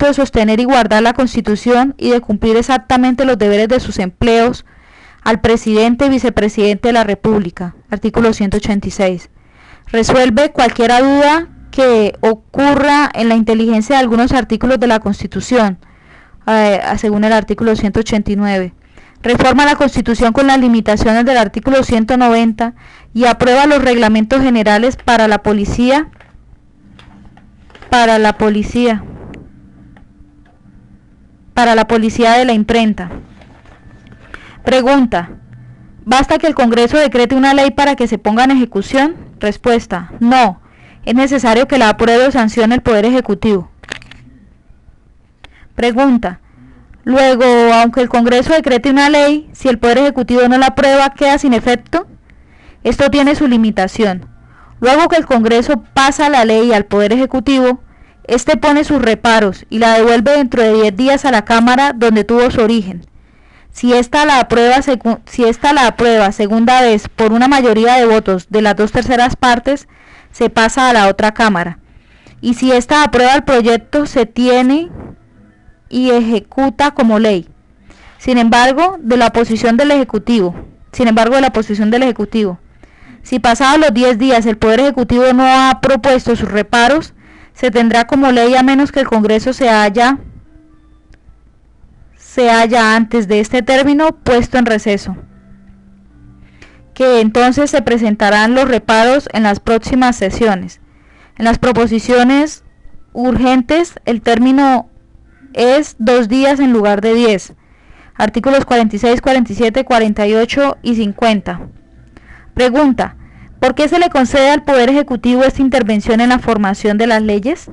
de sostener y guardar la Constitución y de cumplir exactamente los deberes de sus empleos al presidente y vicepresidente de la República, artículo 186. Resuelve cualquier duda que ocurra en la inteligencia de algunos artículos de la Constitución, según el artículo 189. Reforma la Constitución con las limitaciones del artículo 190 y aprueba los reglamentos generales para la policía de la imprenta. Pregunta: ¿basta que el Congreso decrete una ley para que se ponga en ejecución? Respuesta: no, es necesario que la apruebe o sancione el Poder Ejecutivo. Pregunta: luego, aunque el Congreso decrete una ley, si el Poder Ejecutivo no la aprueba, ¿queda sin efecto? Esto tiene su limitación. Luego que el Congreso pasa la ley al Poder Ejecutivo, éste pone sus reparos y la devuelve dentro de 10 días a la Cámara donde tuvo su origen. Si ésta la aprueba segunda vez por una mayoría de votos de las 2/3 partes, se pasa a la otra Cámara. Y si ésta aprueba el proyecto, se tiene y ejecuta como ley. Sin embargo, de la posición del Ejecutivo. Si pasados los 10 días el Poder Ejecutivo no ha propuesto sus reparos, se tendrá como ley a menos que el Congreso se haya antes de este término puesto en receso, que entonces se presentarán los reparos en las próximas sesiones. En las proposiciones urgentes el término es 2 días en lugar de 10. Artículos 46, 47, 48 y 50. Pregunta: ¿por qué se le concede al Poder Ejecutivo esta intervención en la formación de las leyes?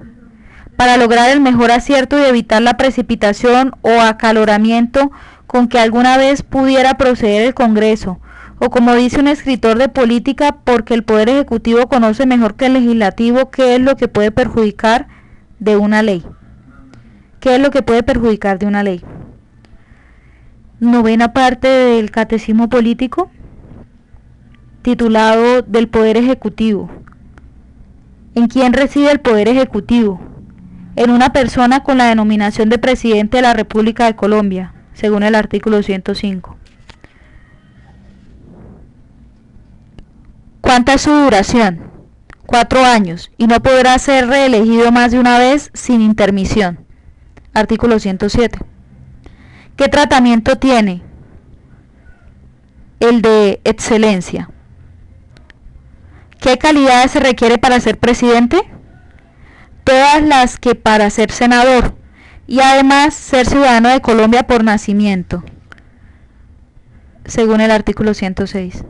para lograr el mejor acierto y evitar la precipitación o acaloramiento con que alguna vez pudiera proceder el Congreso, o como dice un escritor de política, porque el Poder Ejecutivo conoce mejor que el Legislativo qué es lo que puede perjudicar de una ley. ¿Qué es lo que puede perjudicar de una ley? Novena parte del Catecismo Político, titulado del Poder Ejecutivo. ¿En quién reside el Poder Ejecutivo? En una persona con la denominación de Presidente de la República de Colombia, según el artículo 105. ¿Cuánta es su duración? 4 años, y no podrá ser reelegido más de una vez sin intermisión. Artículo 107. ¿Qué tratamiento tiene? El de excelencia. ¿Qué calidades se requiere para ser presidente? Todas las que para ser senador, y además ser ciudadano de Colombia por nacimiento, según el artículo 106.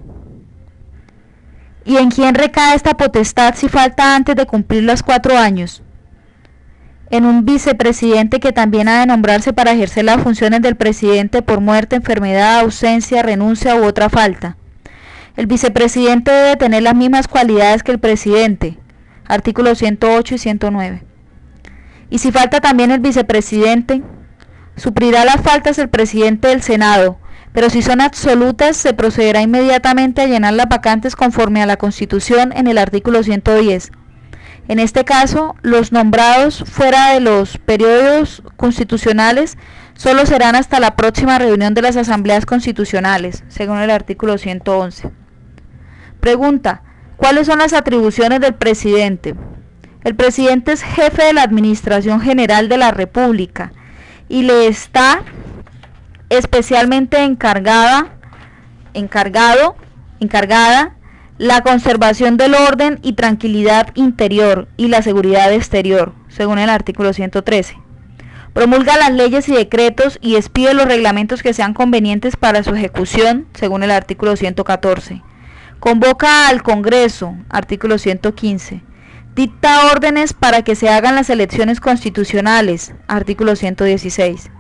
¿Y en quién recae esta potestad si falta antes de cumplir los 4 años? En un vicepresidente que también ha de nombrarse para ejercer las funciones del presidente por muerte, enfermedad, ausencia, renuncia u otra falta. El vicepresidente debe tener las mismas cualidades que el presidente, artículos 108 y 109. Y si falta también el vicepresidente, suplirá las faltas el presidente del Senado, pero si son absolutas se procederá inmediatamente a llenar las vacantes conforme a la Constitución en el artículo 110. En este caso, los nombrados fuera de los periodos constitucionales solo serán hasta la próxima reunión de las asambleas constitucionales, según el artículo 111. Pregunta: ¿cuáles son las atribuciones del presidente? El presidente es jefe de la Administración General de la República y le está especialmente encargada la conservación del orden y tranquilidad interior y la seguridad exterior, según el artículo 113. Promulga las leyes y decretos y expide los reglamentos que sean convenientes para su ejecución, según el artículo 114. Convoca al Congreso, artículo 115. Dicta órdenes para que se hagan las elecciones constitucionales, artículo 116.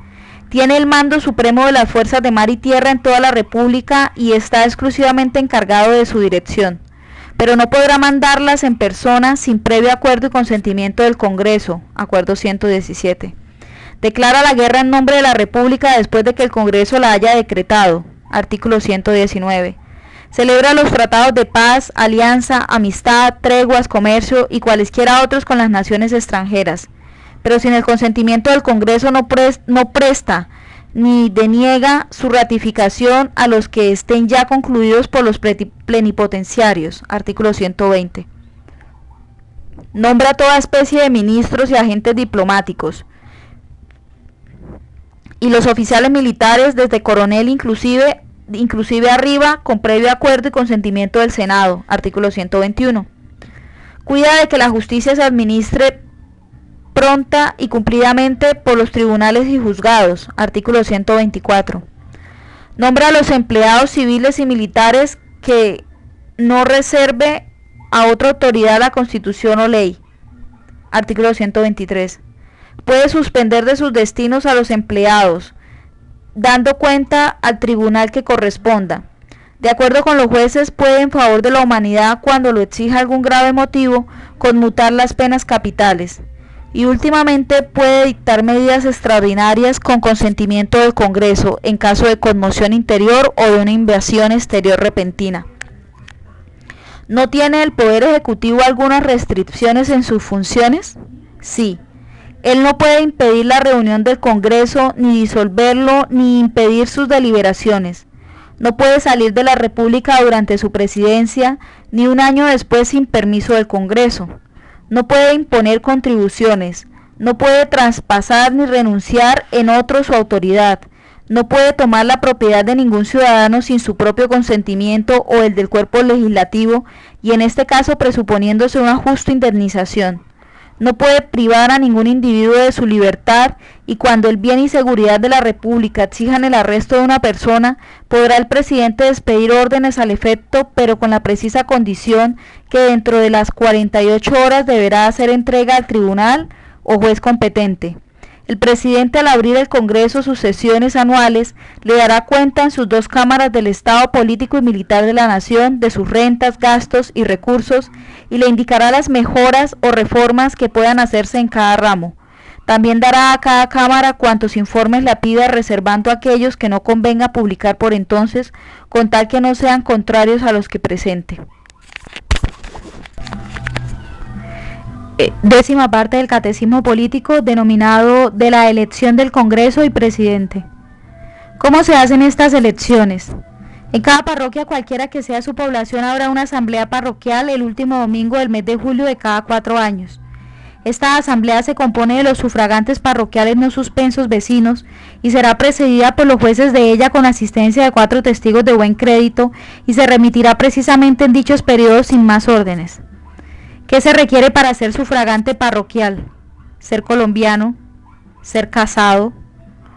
Tiene el mando supremo de las fuerzas de mar y tierra en toda la República y está exclusivamente encargado de su dirección, pero no podrá mandarlas en persona sin previo acuerdo y consentimiento del Congreso, acuerdo 117. Declara la guerra en nombre de la República después de que el Congreso la haya decretado, artículo 119. Celebra los tratados de paz, alianza, amistad, treguas, comercio y cualesquiera otros con las naciones extranjeras, pero sin el consentimiento del Congreso no presta ni deniega su ratificación a los que estén ya concluidos por los plenipotenciarios, artículo 120. Nombra toda especie de ministros y agentes diplomáticos, y los oficiales militares desde coronel inclusive arriba, con previo acuerdo y consentimiento del Senado, artículo 121. Cuida de que la justicia se administre pronta y cumplidamente por los tribunales y juzgados, artículo 124. Nombra a los empleados civiles y militares que no reserve a otra autoridad la Constitución o ley, artículo 123. Puede suspender de sus destinos a los empleados, dando cuenta al tribunal que corresponda. De acuerdo con los jueces, puede, en favor de la humanidad, cuando lo exija algún grave motivo, conmutar las penas capitales. Y últimamente puede dictar medidas extraordinarias con consentimiento del Congreso en caso de conmoción interior o de una invasión exterior repentina. ¿No tiene el Poder Ejecutivo algunas restricciones en sus funciones? Sí. Él no puede impedir la reunión del Congreso, ni disolverlo, ni impedir sus deliberaciones. No puede salir de la República durante su presidencia, ni un año después sin permiso del Congreso. No puede imponer contribuciones, no puede traspasar ni renunciar en otro su autoridad, no puede tomar la propiedad de ningún ciudadano sin su propio consentimiento o el del cuerpo legislativo, y en este caso presuponiéndose una justa indemnización. No puede privar a ningún individuo de su libertad, y cuando el bien y seguridad de la República exijan el arresto de una persona, podrá el presidente despedir órdenes al efecto, pero con la precisa condición que dentro de las 48 horas deberá hacer entrega al tribunal o juez competente. El presidente, al abrir el Congreso sus sesiones anuales, le dará cuenta en sus dos cámaras del estado político y militar de la nación, de sus rentas, gastos y recursos, y le indicará las mejoras o reformas que puedan hacerse en cada ramo. También dará a cada cámara cuantos informes la pida, reservando aquellos que no convenga publicar por entonces, con tal que no sean contrarios a los que presente. Décima parte del Catecismo Político, denominado de la elección del Congreso y presidente. ¿Cómo se hacen estas elecciones? En cada parroquia, cualquiera que sea su población, habrá una asamblea parroquial el último domingo del mes de julio de cada 4 años. Esta asamblea se compone de los sufragantes parroquiales no suspensos vecinos y será presidida por los jueces de ella con asistencia de 4 testigos de buen crédito, y se remitirá precisamente en dichos periodos sin más órdenes. ¿Qué se requiere para ser sufragante parroquial? Ser colombiano, ser casado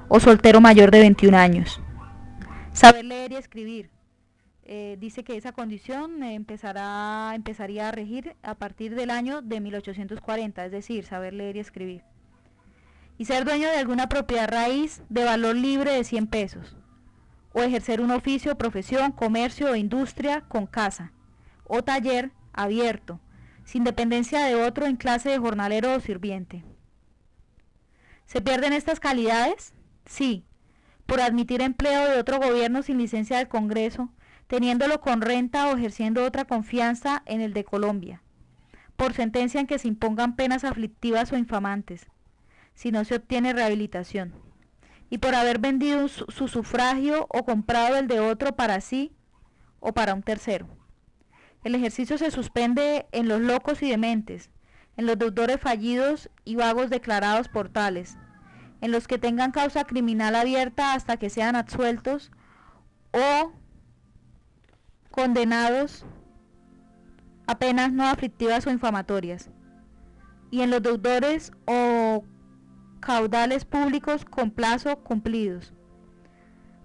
o soltero mayor de 21 años. Saber leer y escribir. Dice que esa condición empezaría a regir a partir del año de 1840, es decir, saber leer y escribir. Y ser dueño de alguna propiedad raíz de valor libre de 100 pesos. O ejercer un oficio, profesión, comercio o industria con casa o taller abierto, sin dependencia de otro, en clase de jornalero o sirviente. ¿Se pierden estas calidades? Sí, por admitir empleo de otro gobierno sin licencia del Congreso, teniéndolo con renta o ejerciendo otra confianza en el de Colombia, por sentencia en que se impongan penas aflictivas o infamantes, si no se obtiene rehabilitación, y por haber vendido su sufragio o comprado el de otro para sí o para un tercero. El ejercicio se suspende en los locos y dementes, en los deudores fallidos y vagos declarados por tales, en los que tengan causa criminal abierta hasta que sean absueltos o condenados a penas no aflictivas o infamatorias, y en los deudores o caudales públicos con plazo cumplidos.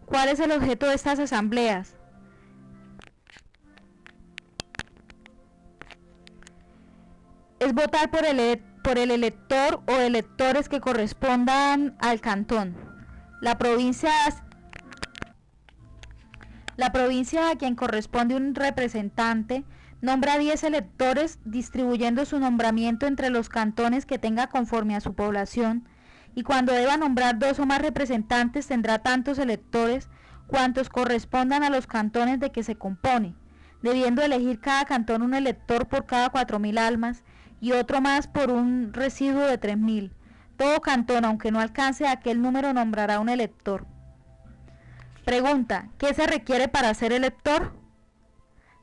¿Cuál es el objeto de estas asambleas? Es votar por el elector o electores que correspondan al cantón. La provincia a quien corresponde un representante nombra 10 electores, distribuyendo su nombramiento entre los cantones que tenga conforme a su población, y cuando deba nombrar 2 o más representantes tendrá tantos electores cuantos correspondan a los cantones de que se compone, debiendo elegir cada cantón un elector por cada 4.000 almas, y otro más por un residuo de 3.000. Todo cantón, aunque no alcance aquel número, nombrará un elector. Pregunta: ¿qué se requiere para ser elector?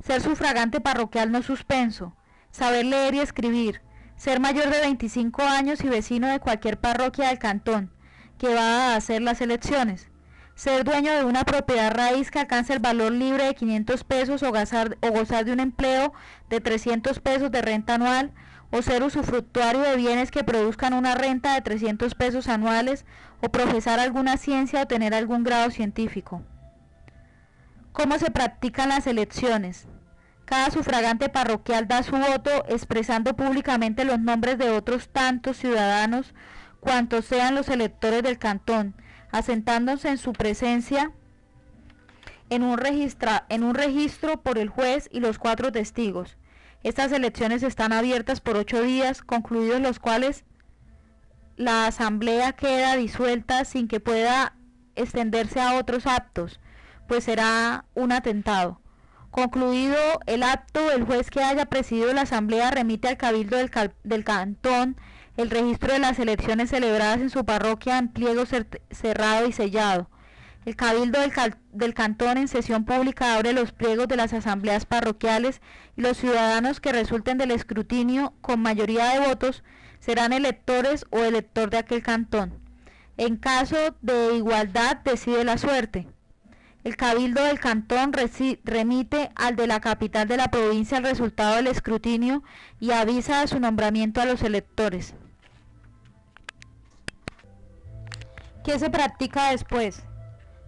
Ser sufragante parroquial no suspenso, saber leer y escribir, ser mayor de 25 años y vecino de cualquier parroquia del cantón que va a hacer las elecciones, ser dueño de una propiedad raíz que alcance el valor libre de 500 pesos o gozar de un empleo de 300 pesos de renta anual, o ser usufructuario de bienes que produzcan una renta de 300 pesos anuales, o profesar alguna ciencia o tener algún grado científico. ¿Cómo se practican las elecciones? Cada sufragante parroquial da su voto expresando públicamente los nombres de otros tantos ciudadanos cuantos sean los electores del cantón, asentándose en su presencia en un registro por el juez y los 4 testigos. Estas elecciones están abiertas por 8 días, concluidos los cuales la asamblea queda disuelta sin que pueda extenderse a otros actos, pues será un atentado. Concluido el acto, el juez que haya presidido la asamblea remite al cabildo del cantón el registro de las elecciones celebradas en su parroquia en pliego cerrado y sellado. El cabildo del cantón en sesión pública abre los pliegos de las asambleas parroquiales, y los ciudadanos que resulten del escrutinio con mayoría de votos serán electores o elector de aquel cantón. En caso de igualdad decide la suerte. El cabildo del cantón remite al de la capital de la provincia el resultado del escrutinio y avisa de su nombramiento a los electores. ¿Qué se practica después?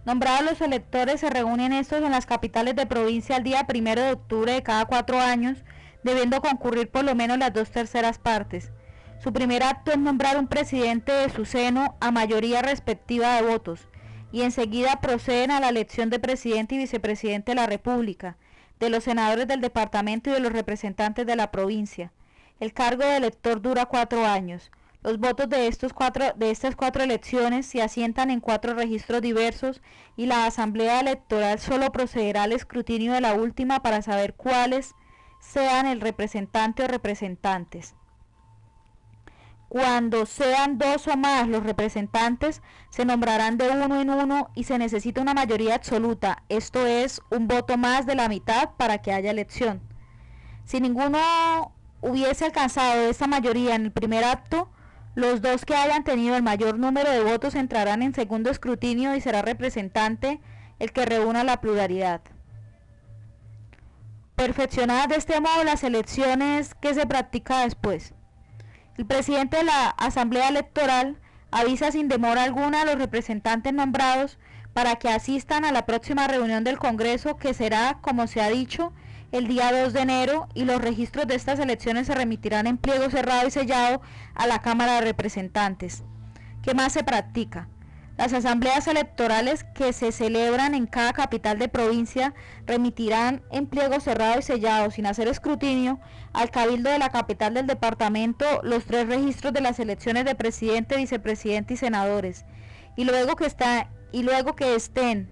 Nombrados los electores, se reúnen estos en las capitales de provincia el día 1 de octubre de cada 4 años, debiendo concurrir por lo menos las 2/3 partes. Su primer acto es nombrar un presidente de su seno a mayoría respectiva de votos, y enseguida proceden a la elección de presidente y vicepresidente de la República, de los senadores del departamento y de los representantes de la provincia. El cargo de elector dura 4 años. Los votos de estas cuatro elecciones se asientan en 4 registros diversos y la Asamblea Electoral solo procederá al escrutinio de la última para saber cuáles sean el representante o representantes. Cuando sean 2 o más los representantes, se nombrarán de uno en uno y se necesita una mayoría absoluta, esto es, un voto más de la mitad para que haya elección. Si ninguno hubiese alcanzado esta mayoría en el primer acto, los 2 que hayan tenido el mayor número de votos entrarán en segundo escrutinio y será representante el que reúna la pluralidad. Perfeccionadas de este modo las elecciones que se practica después. El presidente de la Asamblea Electoral avisa sin demora alguna a los representantes nombrados para que asistan a la próxima reunión del Congreso, que será, como se ha dicho, el día 2 de enero, y los registros de estas elecciones se remitirán en pliego cerrado y sellado a la Cámara de Representantes. ¿Qué más se practica? Las asambleas electorales que se celebran en cada capital de provincia remitirán en pliego cerrado y sellado, sin hacer escrutinio, al cabildo de la capital del departamento los 3 registros de las elecciones de presidente, vicepresidente y senadores, y luego que estén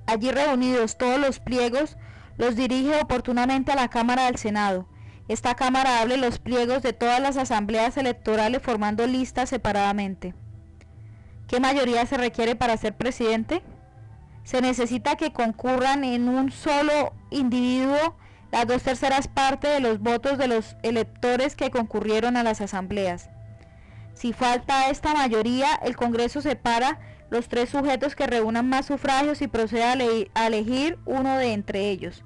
allí reunidos todos los pliegos, los dirige oportunamente a la Cámara del Senado. Esta Cámara abre los pliegos de todas las asambleas electorales formando listas separadamente. ¿Qué mayoría se requiere para ser presidente? Se necesita que concurran en un solo individuo las 2/3 partes de los votos de los electores que concurrieron a las asambleas. Si falta esta mayoría, el Congreso separa los 3 sujetos que reúnan más sufragios y procede a elegir uno de entre ellos.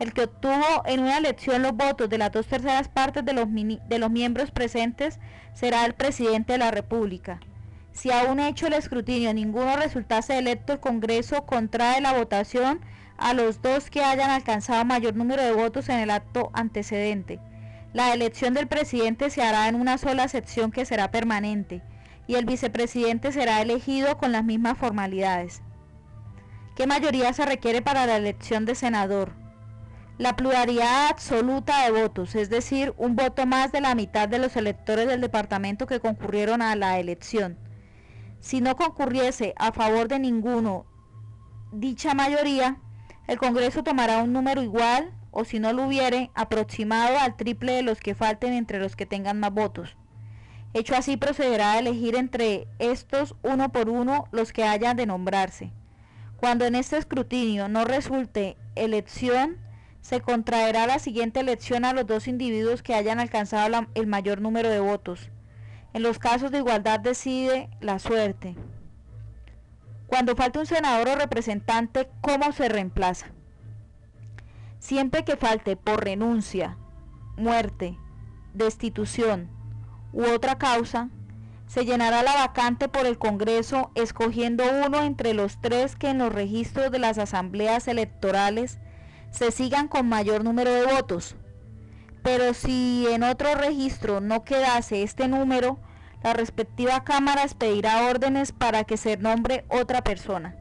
El que obtuvo en una elección los votos de las 2/3 partes de los miembros presentes será el presidente de la República. Si aún hecho el escrutinio ninguno resultase electo, el Congreso contrae la votación a los 2 que hayan alcanzado mayor número de votos en el acto antecedente. La elección del presidente se hará en una sola sección que será permanente, y el vicepresidente será elegido con las mismas formalidades. ¿Qué mayoría se requiere para la elección de senador? La pluralidad absoluta de votos, es decir, un voto más de la mitad de los electores del departamento que concurrieron a la elección. Si no concurriese a favor de ninguno dicha mayoría, el Congreso tomará un número igual, o si no lo hubiere, aproximado al triple de los que falten entre los que tengan más votos. Hecho así, procederá a elegir entre estos uno por uno los que hayan de nombrarse. Cuando en este escrutinio no resulte elección, se contraerá la siguiente elección a los 2 individuos que hayan alcanzado el mayor número de votos. En los casos de igualdad decide la suerte. Cuando falta un senador o representante, ¿cómo se reemplaza? Siempre que falte por renuncia, muerte, destitución u otra causa, se llenará la vacante por el Congreso escogiendo uno entre los 3 que en los registros de las asambleas electorales se sigan con mayor número de votos. Pero si en otro registro no quedase este número, la respectiva Cámara expedirá órdenes para que se nombre otra persona.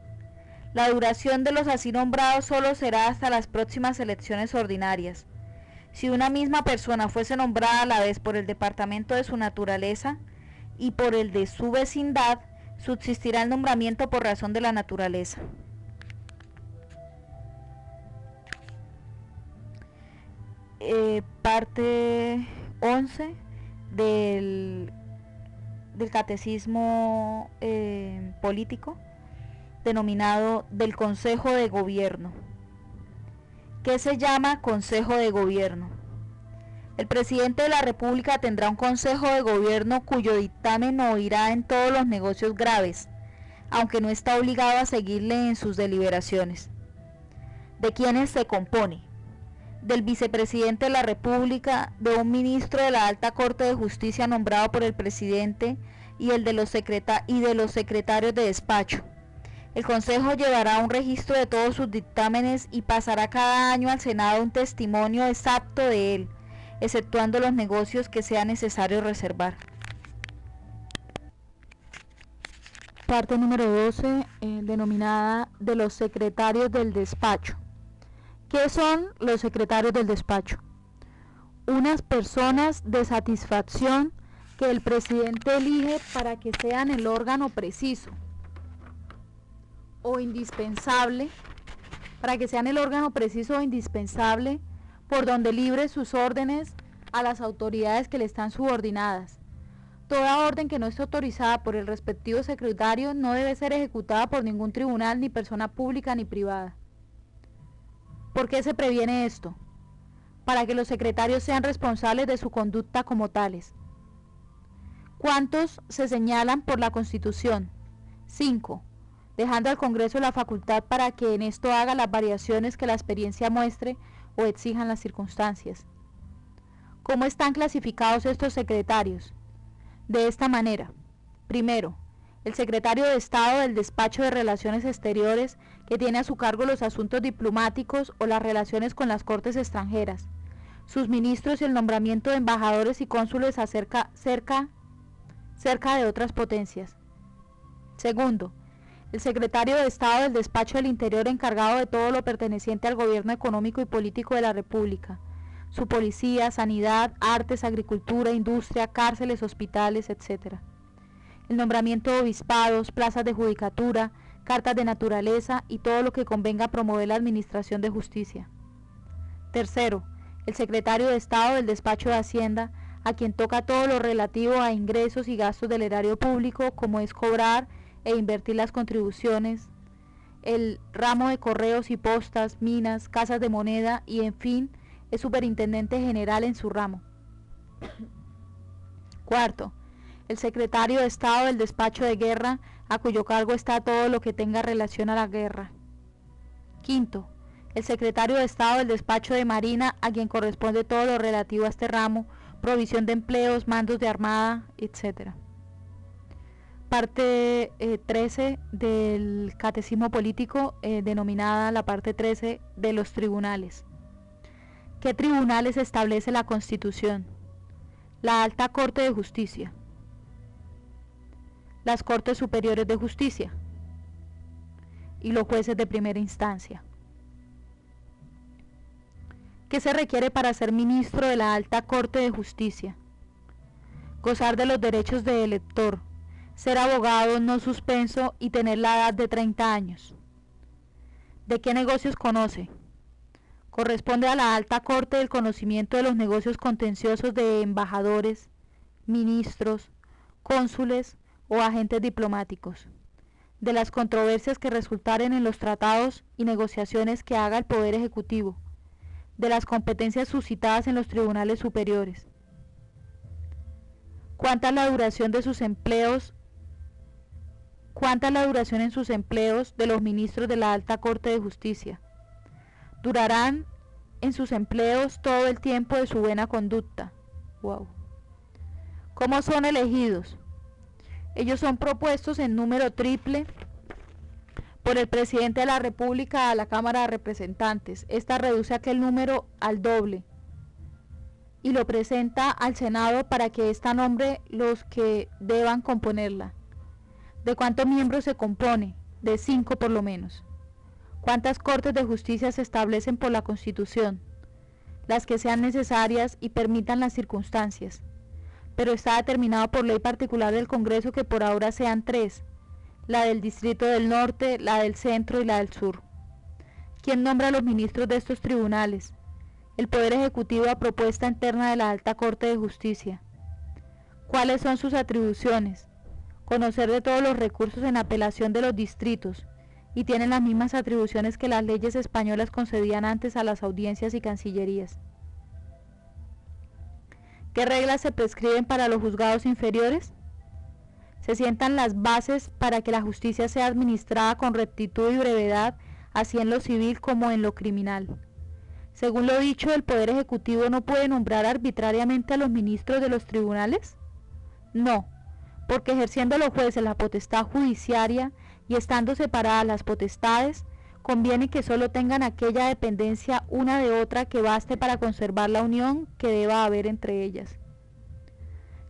La duración de los así nombrados solo será hasta las próximas elecciones ordinarias. Si una misma persona fuese nombrada a la vez por el departamento de su naturaleza y por el de su vecindad, subsistirá el nombramiento por razón de la naturaleza. Parte 11 del catecismo político, denominado del Consejo de Gobierno. ¿Qué se llama Consejo de Gobierno? El presidente de la República tendrá un Consejo de Gobierno cuyo dictamen oirá en todos los negocios graves, aunque no está obligado a seguirle en sus deliberaciones. ¿De quiénes se compone? Del vicepresidente de la República, de un ministro de la Alta Corte de Justicia nombrado por el presidente y de los secretarios de despacho. El Consejo llevará un registro de todos sus dictámenes y pasará cada año al Senado un testimonio exacto de él. exceptuando los negocios que sea necesario reservar. Parte número 12, denominada de los secretarios del despacho. ¿Qué son los secretarios del despacho? Unas personas de satisfacción que el presidente elige para que sean el órgano preciso o indispensable, por donde libre sus órdenes a las autoridades que le están subordinadas. Toda orden que no esté autorizada por el respectivo secretario no debe ser ejecutada por ningún tribunal, ni persona pública ni privada. ¿Por qué se previene esto? Para que los secretarios sean responsables de su conducta como tales. ¿Cuántos se señalan por la Constitución? 5. Dejando al Congreso la facultad para que en esto haga las variaciones que la experiencia muestre o exijan las circunstancias. ¿Cómo están clasificados estos secretarios? De esta manera. Primero, el secretario de Estado del Despacho de Relaciones Exteriores, que tiene a su cargo los asuntos diplomáticos o las relaciones con las cortes extranjeras, sus ministros y el nombramiento de embajadores y cónsules cerca de otras potencias. Segundo, el secretario de Estado del Despacho del Interior, encargado de todo lo perteneciente al gobierno económico y político de la República, su policía, sanidad, artes, agricultura, industria, cárceles, hospitales, etc. El nombramiento de obispados, plazas de judicatura, cartas de naturaleza y todo lo que convenga promover la administración de justicia. Tercero, el secretario de Estado del Despacho de Hacienda, a quien toca todo lo relativo a ingresos y gastos del erario público, como es cobrar e invertir las contribuciones, el ramo de correos y postas, minas, casas de moneda y, en fin, es superintendente general en su ramo. Cuarto, el secretario de Estado del Despacho de Guerra, a cuyo cargo está todo lo que tenga relación a la guerra. Quinto, el secretario de Estado del Despacho de Marina, a quien corresponde todo lo relativo a este ramo, provisión de empleos, mandos de armada, etc. Parte 13 del Catecismo Político, denominada la parte 13 de los tribunales. ¿Qué tribunales establece la Constitución? La Alta Corte de Justicia, las Cortes Superiores de Justicia y los jueces de primera instancia. ¿Qué se requiere para ser ministro de la Alta Corte de Justicia? Gozar de los derechos de elector, ser abogado no suspenso y tener la edad de 30 años. ¿De qué negocios conoce? Corresponde a la Alta Corte el conocimiento de los negocios contenciosos de embajadores, ministros, cónsules o agentes diplomáticos, de las controversias que resultaren en los tratados y negociaciones que haga el Poder Ejecutivo, de las competencias suscitadas en los tribunales superiores. ¿Cuánta es la duración en sus empleos de los ministros de la Alta Corte de Justicia? Durarán en sus empleos todo el tiempo de su buena conducta. Wow. ¿Cómo son elegidos? Ellos son propuestos en número triple por el presidente de la República a la Cámara de Representantes. Esta reduce aquel número al doble y lo presenta al Senado para que ésta nombre los que deban componerla. ¿De cuántos miembros se compone? De 5 por lo menos. ¿Cuántas cortes de justicia se establecen por la Constitución? Las que sean necesarias y permitan las circunstancias. Pero está determinado por ley particular del Congreso que por ahora sean 3, la del Distrito del Norte, la del Centro y la del Sur. ¿Quién nombra a los ministros de estos tribunales? El Poder Ejecutivo a propuesta interna de la Alta Corte de Justicia. ¿Cuáles son sus atribuciones? Conocer de todos los recursos en apelación de los distritos, y tienen las mismas atribuciones que las leyes españolas concedían antes a las audiencias y cancillerías. ¿Qué reglas se prescriben para los juzgados inferiores? Se sientan las bases para que la justicia sea administrada con rectitud y brevedad, así en lo civil como en lo criminal. Según lo dicho, ¿el Poder Ejecutivo no puede nombrar arbitrariamente a los ministros de los tribunales? No, porque ejerciendo los jueces la potestad judiciaria y estando separadas las potestades, conviene que solo tengan aquella dependencia una de otra que baste para conservar la unión que deba haber entre ellas.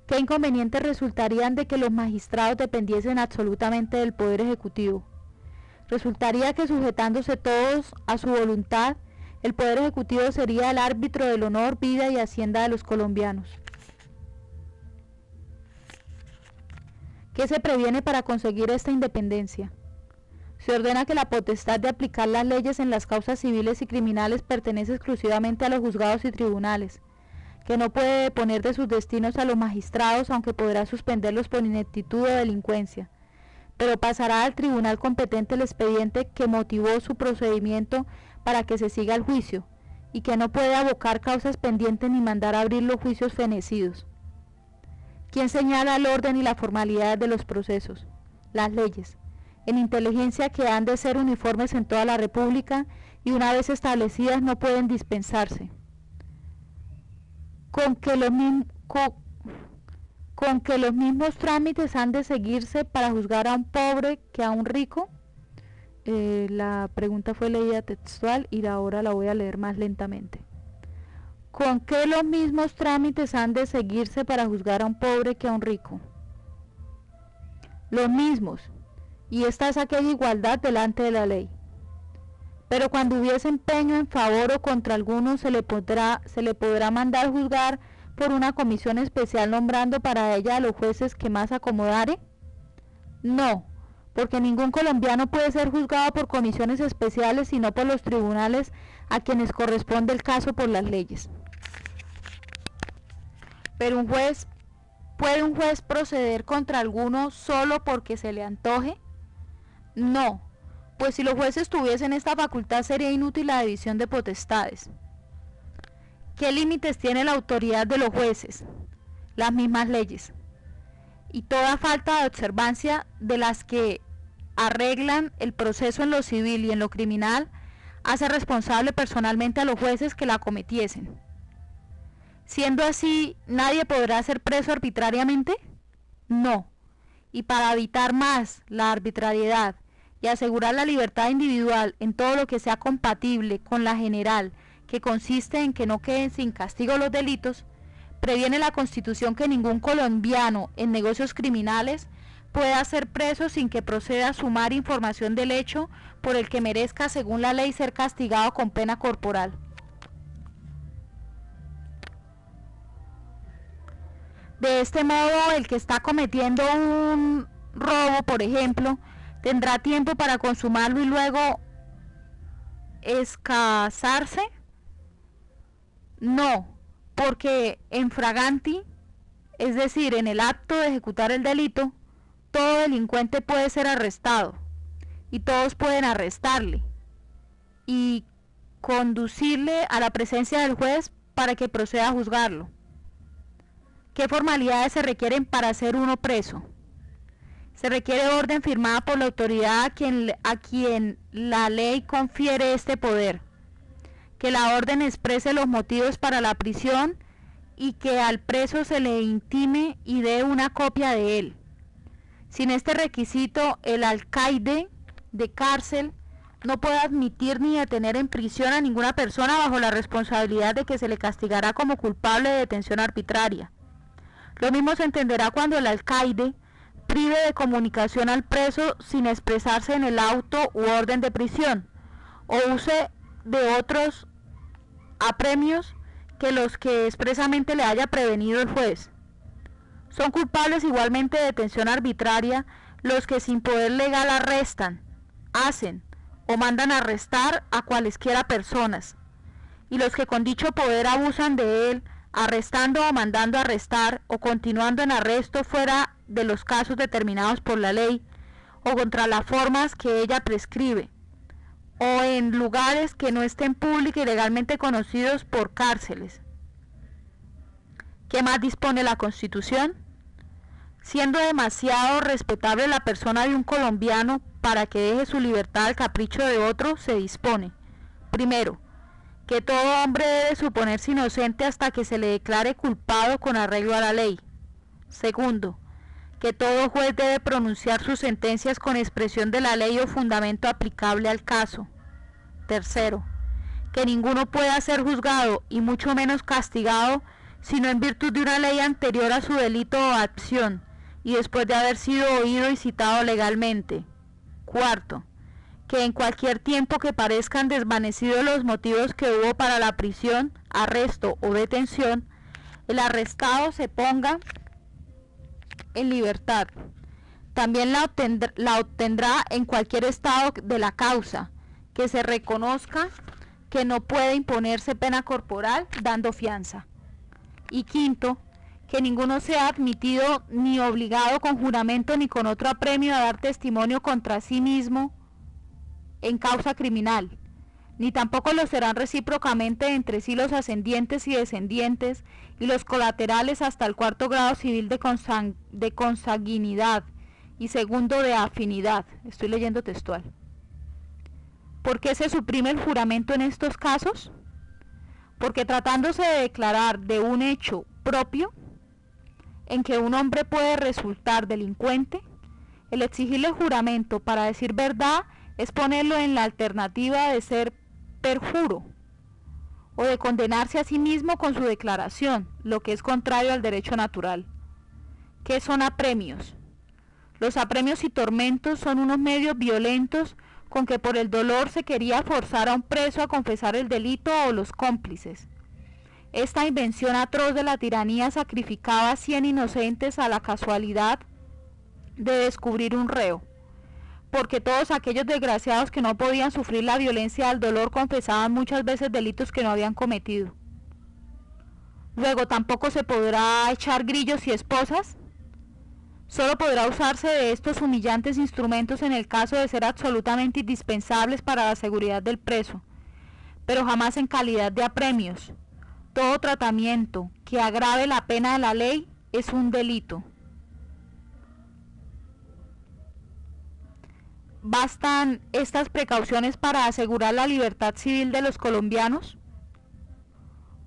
¿Qué inconvenientes resultarían de que los magistrados dependiesen absolutamente del Poder Ejecutivo? Resultaría que, sujetándose todos a su voluntad, el Poder Ejecutivo sería el árbitro del honor, vida y hacienda de los colombianos. ¿Qué se previene para conseguir esta independencia? Se ordena que la potestad de aplicar las leyes en las causas civiles y criminales pertenece exclusivamente a los juzgados y tribunales, que no puede deponer de sus destinos a los magistrados, aunque podrá suspenderlos por ineptitud o delincuencia, pero pasará al tribunal competente el expediente que motivó su procedimiento para que se siga el juicio, y que no puede abocar causas pendientes ni mandar abrir los juicios fenecidos. ¿Quién señala el orden y la formalidad de los procesos? Las leyes, en inteligencia que han de ser uniformes en toda la República y una vez establecidas no pueden dispensarse. Con que los mismos trámites han de seguirse para juzgar a un pobre que a un rico. La pregunta fue leída textual y ahora la voy a leer más lentamente. ¿Con qué los mismos trámites han de seguirse para juzgar a un pobre que a un rico? Los mismos, y esta es aquella igualdad delante de la ley. Pero cuando hubiese empeño en favor o contra alguno, se le podrá mandar juzgar por una comisión especial, nombrando para ella a los jueces que más acomodare. No, porque ningún colombiano puede ser juzgado por comisiones especiales, sino por los tribunales a quienes corresponde el caso por las leyes. Pero ¿puede un juez proceder contra alguno solo porque se le antoje? No, pues si los jueces tuviesen esta facultad sería inútil la división de potestades. ¿Qué límites tiene la autoridad de los jueces? Las mismas leyes. Y toda falta de observancia de las que arreglan el proceso en lo civil y en lo criminal hace responsable personalmente a los jueces que la cometiesen. Siendo así, ¿nadie podrá ser preso arbitrariamente? No. Y para evitar más la arbitrariedad y asegurar la libertad individual en todo lo que sea compatible con la general, que consiste en que no queden sin castigo los delitos, previene la Constitución que ningún colombiano en negocios criminales pueda ser preso sin que proceda a sumar información del hecho por el que merezca, según la ley, ser castigado con pena corporal. De este modo, el que está cometiendo un robo, por ejemplo, tendrá tiempo para consumarlo y luego escasarse. No, porque en fraganti, es decir, en el acto de ejecutar el delito, todo delincuente puede ser arrestado y todos pueden arrestarle y conducirle a la presencia del juez para que proceda a juzgarlo. ¿Qué formalidades se requieren para ser uno preso? Se requiere orden firmada por la autoridad a quien la ley confiere este poder, que la orden exprese los motivos para la prisión y que al preso se le intime y dé una copia de él. Sin este requisito, el alcaide de cárcel no puede admitir ni detener en prisión a ninguna persona bajo la responsabilidad de que se le castigará como culpable de detención arbitraria. Lo mismo se entenderá cuando el alcaide prive de comunicación al preso sin expresarse en el auto u orden de prisión, o use de otros apremios que los que expresamente le haya prevenido el juez. Son culpables igualmente de detención arbitraria los que sin poder legal arrestan, hacen o mandan arrestar a cualesquiera personas, y los que con dicho poder abusan de él, arrestando o mandando arrestar o continuando en arresto fuera de los casos determinados por la ley o contra las formas que ella prescribe, o en lugares que no estén públicos y legalmente conocidos por cárceles. ¿Qué más dispone la Constitución? Siendo demasiado respetable la persona de un colombiano para que deje su libertad al capricho de otro, se dispone: primero, que todo hombre debe suponerse inocente hasta que se le declare culpado con arreglo a la ley. Segundo, que todo juez debe pronunciar sus sentencias con expresión de la ley o fundamento aplicable al caso. Tercero, que ninguno pueda ser juzgado y mucho menos castigado sino en virtud de una ley anterior a su delito o acción y después de haber sido oído y citado legalmente. Cuarto, que en cualquier tiempo que parezcan desvanecidos los motivos que hubo para la prisión, arresto o detención, el arrestado se ponga en libertad. También la obtendrá en cualquier estado de la causa, que se reconozca que no puede imponerse pena corporal dando fianza. Y quinto, que ninguno sea admitido ni obligado con juramento ni con otro apremio a dar testimonio contra sí mismo en causa criminal, ni tampoco lo serán recíprocamente entre sí los ascendientes y descendientes y los colaterales hasta el cuarto grado civil de consanguinidad y segundo de afinidad. Estoy leyendo textual. ¿Por qué se suprime el juramento en estos casos? Porque tratándose de declarar de un hecho propio en que un hombre puede resultar delincuente, el exigirle juramento para decir verdad es ponerlo en la alternativa de ser perjuro o de condenarse a sí mismo con su declaración, lo que es contrario al derecho natural. ¿Qué son apremios? Los apremios y tormentos son unos medios violentos con que por el dolor se quería forzar a un preso a confesar el delito o los cómplices. Esta invención atroz de la tiranía sacrificaba a 100 inocentes a la casualidad de descubrir un reo, porque todos aquellos desgraciados que no podían sufrir la violencia del dolor confesaban muchas veces delitos que no habían cometido. Luego tampoco se podrá echar grillos y esposas. Solo podrá usarse de estos humillantes instrumentos en el caso de ser absolutamente indispensables para la seguridad del preso, pero jamás en calidad de apremios. Todo tratamiento que agrave la pena de la ley es un delito. ¿Bastan estas precauciones para asegurar la libertad civil de los colombianos?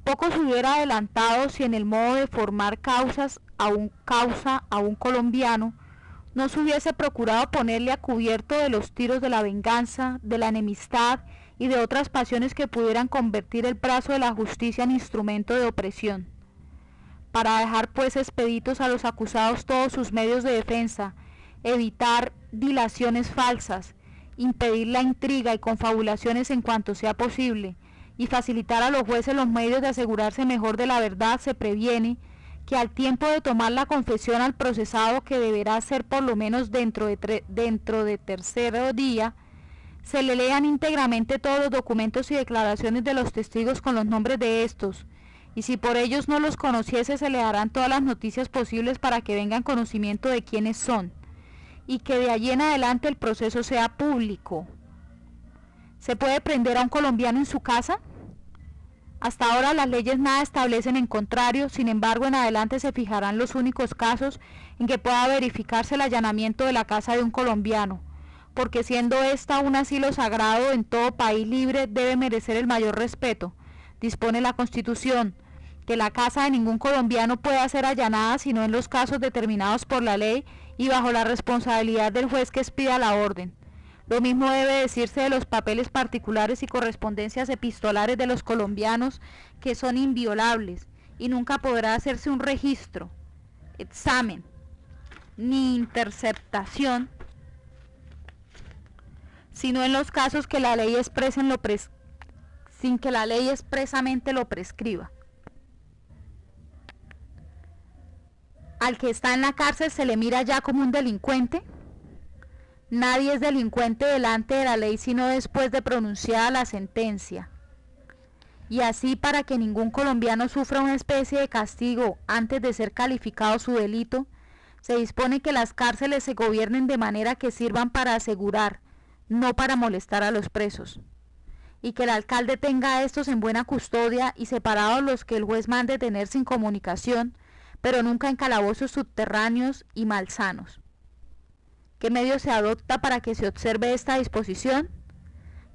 Poco se hubiera adelantado si en el modo de formar causa a un colombiano no se hubiese procurado ponerle a cubierto de los tiros de la venganza, de la enemistad y de otras pasiones que pudieran convertir el brazo de la justicia en instrumento de opresión. Para dejar pues expeditos a los acusados todos sus medios de defensa, evitar dilaciones falsas, impedir la intriga y confabulaciones en cuanto sea posible, y facilitar a los jueces los medios de asegurarse mejor de la verdad, se previene que al tiempo de tomar la confesión al procesado, que deberá ser por lo menos dentro de tercer día, se le lean íntegramente todos los documentos y declaraciones de los testigos con los nombres de estos, y si por ellos no los conociese, se le darán todas las noticias posibles para que vengan conocimiento de quiénes son, y que de allí en adelante el proceso sea público. ¿Se puede prender a un colombiano en su casa? Hasta ahora las leyes nada establecen en contrario, sin embargo en adelante se fijarán los únicos casos en que pueda verificarse el allanamiento de la casa de un colombiano, porque siendo esta un asilo sagrado en todo país libre debe merecer el mayor respeto. Dispone la Constitución que la casa de ningún colombiano pueda ser allanada sino en los casos determinados por la ley y bajo la responsabilidad del juez que expida la orden. Lo mismo debe decirse de los papeles particulares y correspondencias epistolares de los colombianos, que son inviolables, y nunca podrá hacerse un registro, examen, ni interceptación, sino en los casos que la ley sin que la ley expresamente lo prescriba. Al que está en la cárcel se le mira ya como un delincuente. Nadie es delincuente delante de la ley sino después de pronunciada la sentencia. Y así, para que ningún colombiano sufra una especie de castigo antes de ser calificado su delito, se dispone que las cárceles se gobiernen de manera que sirvan para asegurar, no para molestar a los presos, y que el alcalde tenga a estos en buena custodia y separados los que el juez mande tener sin comunicación, pero nunca en calabozos subterráneos y malsanos. ¿Qué medio se adopta para que se observe esta disposición?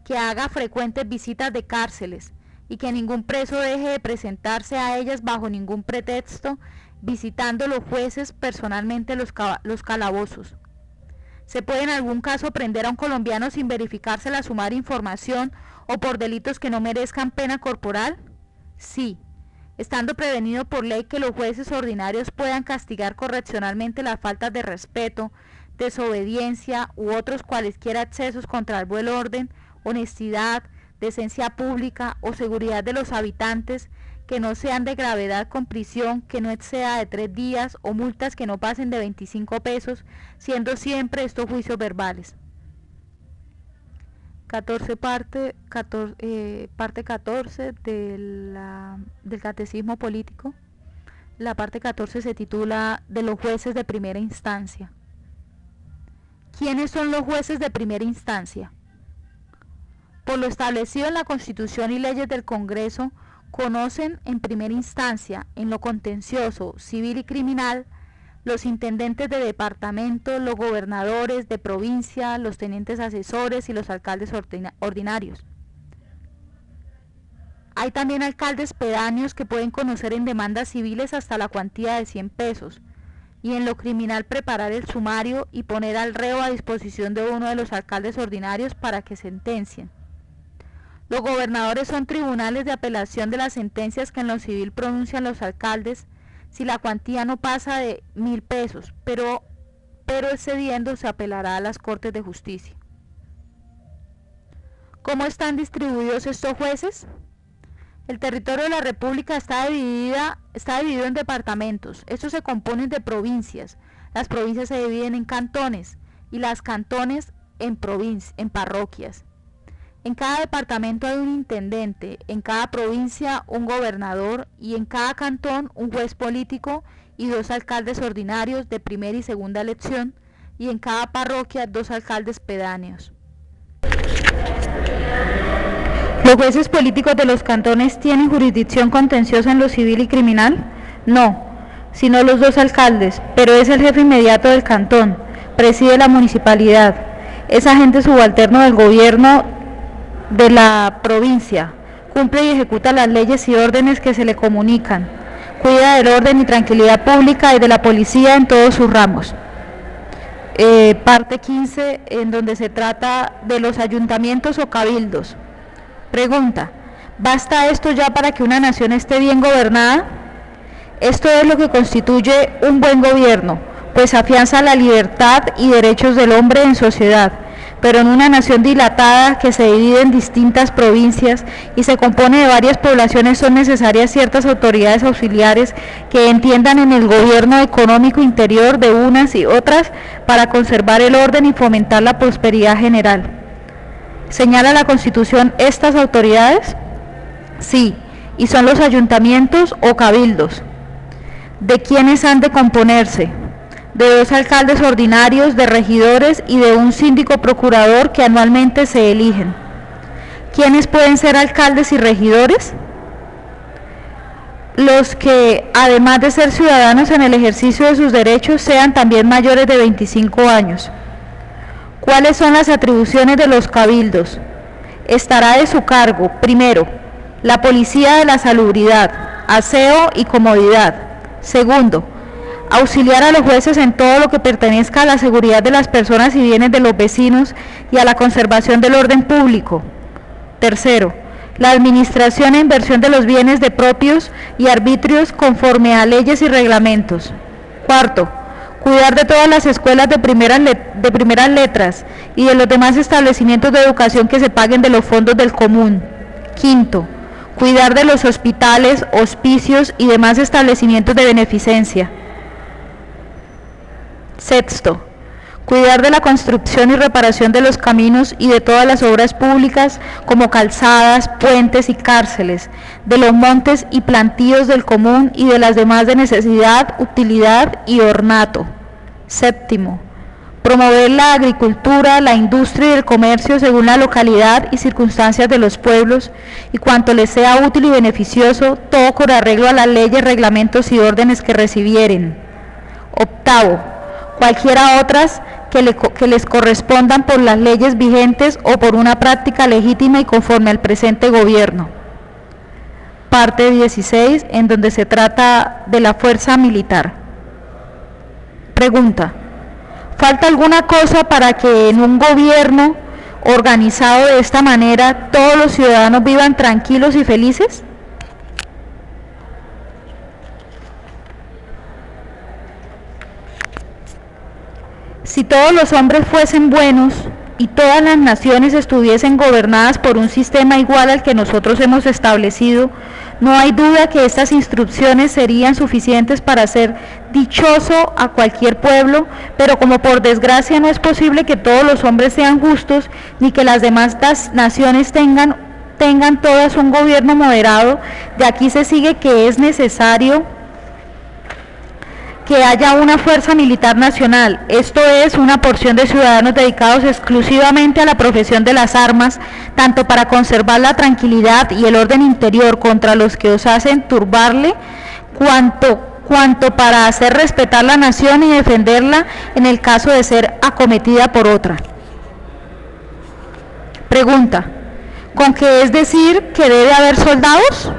Que haga frecuentes visitas de cárceles y que ningún preso deje de presentarse a ellas bajo ningún pretexto, visitando los jueces personalmente los calabozos. Se puede en algún caso prender a un colombiano sin verificarse la sumaria información o por delitos que no merezcan pena corporal? Sí, estando prevenido por ley que los jueces ordinarios puedan castigar correccionalmente las faltas de respeto, desobediencia u otros cualesquiera excesos contra el buen orden, honestidad, decencia pública o seguridad de los habitantes, que no sean de gravedad, con prisión que no exceda de 3 días o multas que no pasen de 25 pesos, siendo siempre estos juicios verbales. 14 parte 14 del Catecismo Político. La parte 14 se titula de los jueces de primera instancia. ¿Quiénes son los jueces de primera instancia? Por lo establecido en la Constitución y leyes del Congreso, conocen en primera instancia, en lo contencioso, civil y criminal, los intendentes de departamento, los gobernadores de provincia, los tenientes asesores y los alcaldes ordinarios. Hay también alcaldes pedáneos que pueden conocer en demandas civiles hasta la cuantía de 100 pesos, y en lo criminal preparar el sumario y poner al reo a disposición de uno de los alcaldes ordinarios para que sentencien. Los gobernadores son tribunales de apelación de las sentencias que en lo civil pronuncian los alcaldes, si la cuantía no pasa de 1.000 pesos, pero excediendo se apelará a las Cortes de Justicia. ¿Cómo están distribuidos estos jueces? El territorio de la República está dividido en departamentos. Estos se componen de provincias. Las provincias se dividen en cantones y las cantones en parroquias. En cada departamento hay un intendente, en cada provincia un gobernador y en cada cantón un juez político y 2 alcaldes ordinarios de primera y segunda elección, y en cada parroquia 2 alcaldes pedáneos. ¿Los jueces políticos de los cantones tienen jurisdicción contenciosa en lo civil y criminal? No, sino los 2 alcaldes, pero es el jefe inmediato del cantón, preside la municipalidad, es agente subalterno del gobierno de la provincia, cumple y ejecuta las leyes y órdenes que se le comunican, cuida del orden y tranquilidad pública y de la policía en todos sus ramos. Parte 15, en donde se trata de los ayuntamientos o cabildos. Pregunta: ¿basta esto ya para que una nación esté bien gobernada? Esto es lo que constituye un buen gobierno, pues afianza la libertad y derechos del hombre en sociedad. Pero en una nación dilatada que se divide en distintas provincias y se compone de varias poblaciones, son necesarias ciertas autoridades auxiliares que entiendan en el gobierno económico interior de unas y otras para conservar el orden y fomentar la prosperidad general. ¿Señala la Constitución estas autoridades? Sí, y son los ayuntamientos o cabildos. ¿De quiénes han de componerse? De 2 alcaldes ordinarios, de regidores y de un síndico procurador que anualmente se eligen. ¿Quiénes pueden ser alcaldes y regidores? Los que, además de ser ciudadanos en el ejercicio de sus derechos, sean también mayores de 25 años. ¿Cuáles son las atribuciones de los cabildos? Estará de su cargo, primero, la policía de la salubridad, aseo y comodidad. Segundo, auxiliar a los jueces en todo lo que pertenezca a la seguridad de las personas y bienes de los vecinos y a la conservación del orden público. Tercero, la administración e inversión de los bienes de propios y arbitrios conforme a leyes y reglamentos. Cuarto, cuidar de todas las escuelas de primeras letras y de los demás establecimientos de educación que se paguen de los fondos del común. Quinto, cuidar de los hospitales, hospicios y demás establecimientos de beneficencia. Sexto, cuidar de la construcción y reparación de los caminos y de todas las obras públicas como calzadas, puentes y cárceles, de los montes y plantíos del común y de las demás de necesidad, utilidad y ornato. Séptimo, promover la agricultura, la industria y el comercio según la localidad y circunstancias de los pueblos y cuanto les sea útil y beneficioso, todo con arreglo a las leyes, reglamentos y órdenes que recibieren. Octavo, cualquiera otras que les correspondan por las leyes vigentes o por una práctica legítima y conforme al presente gobierno. Parte 16, en donde se trata de la fuerza militar. Pregunta: ¿falta alguna cosa para que en un gobierno organizado de esta manera, todos los ciudadanos vivan tranquilos y felices? Si todos los hombres fuesen buenos y todas las naciones estuviesen gobernadas por un sistema igual al que nosotros hemos establecido, no hay duda que estas instrucciones serían suficientes para hacer dichoso a cualquier pueblo, pero como por desgracia no es posible que todos los hombres sean justos, ni que las demás naciones tengan todas un gobierno moderado, de aquí se sigue que es necesario que haya una fuerza militar nacional, esto es, una porción de ciudadanos dedicados exclusivamente a la profesión de las armas, tanto para conservar la tranquilidad y el orden interior contra los que os hacen turbarle, cuanto para hacer respetar la nación y defenderla en el caso de ser acometida por otra. Pregunta: ¿con qué es decir que debe haber soldados?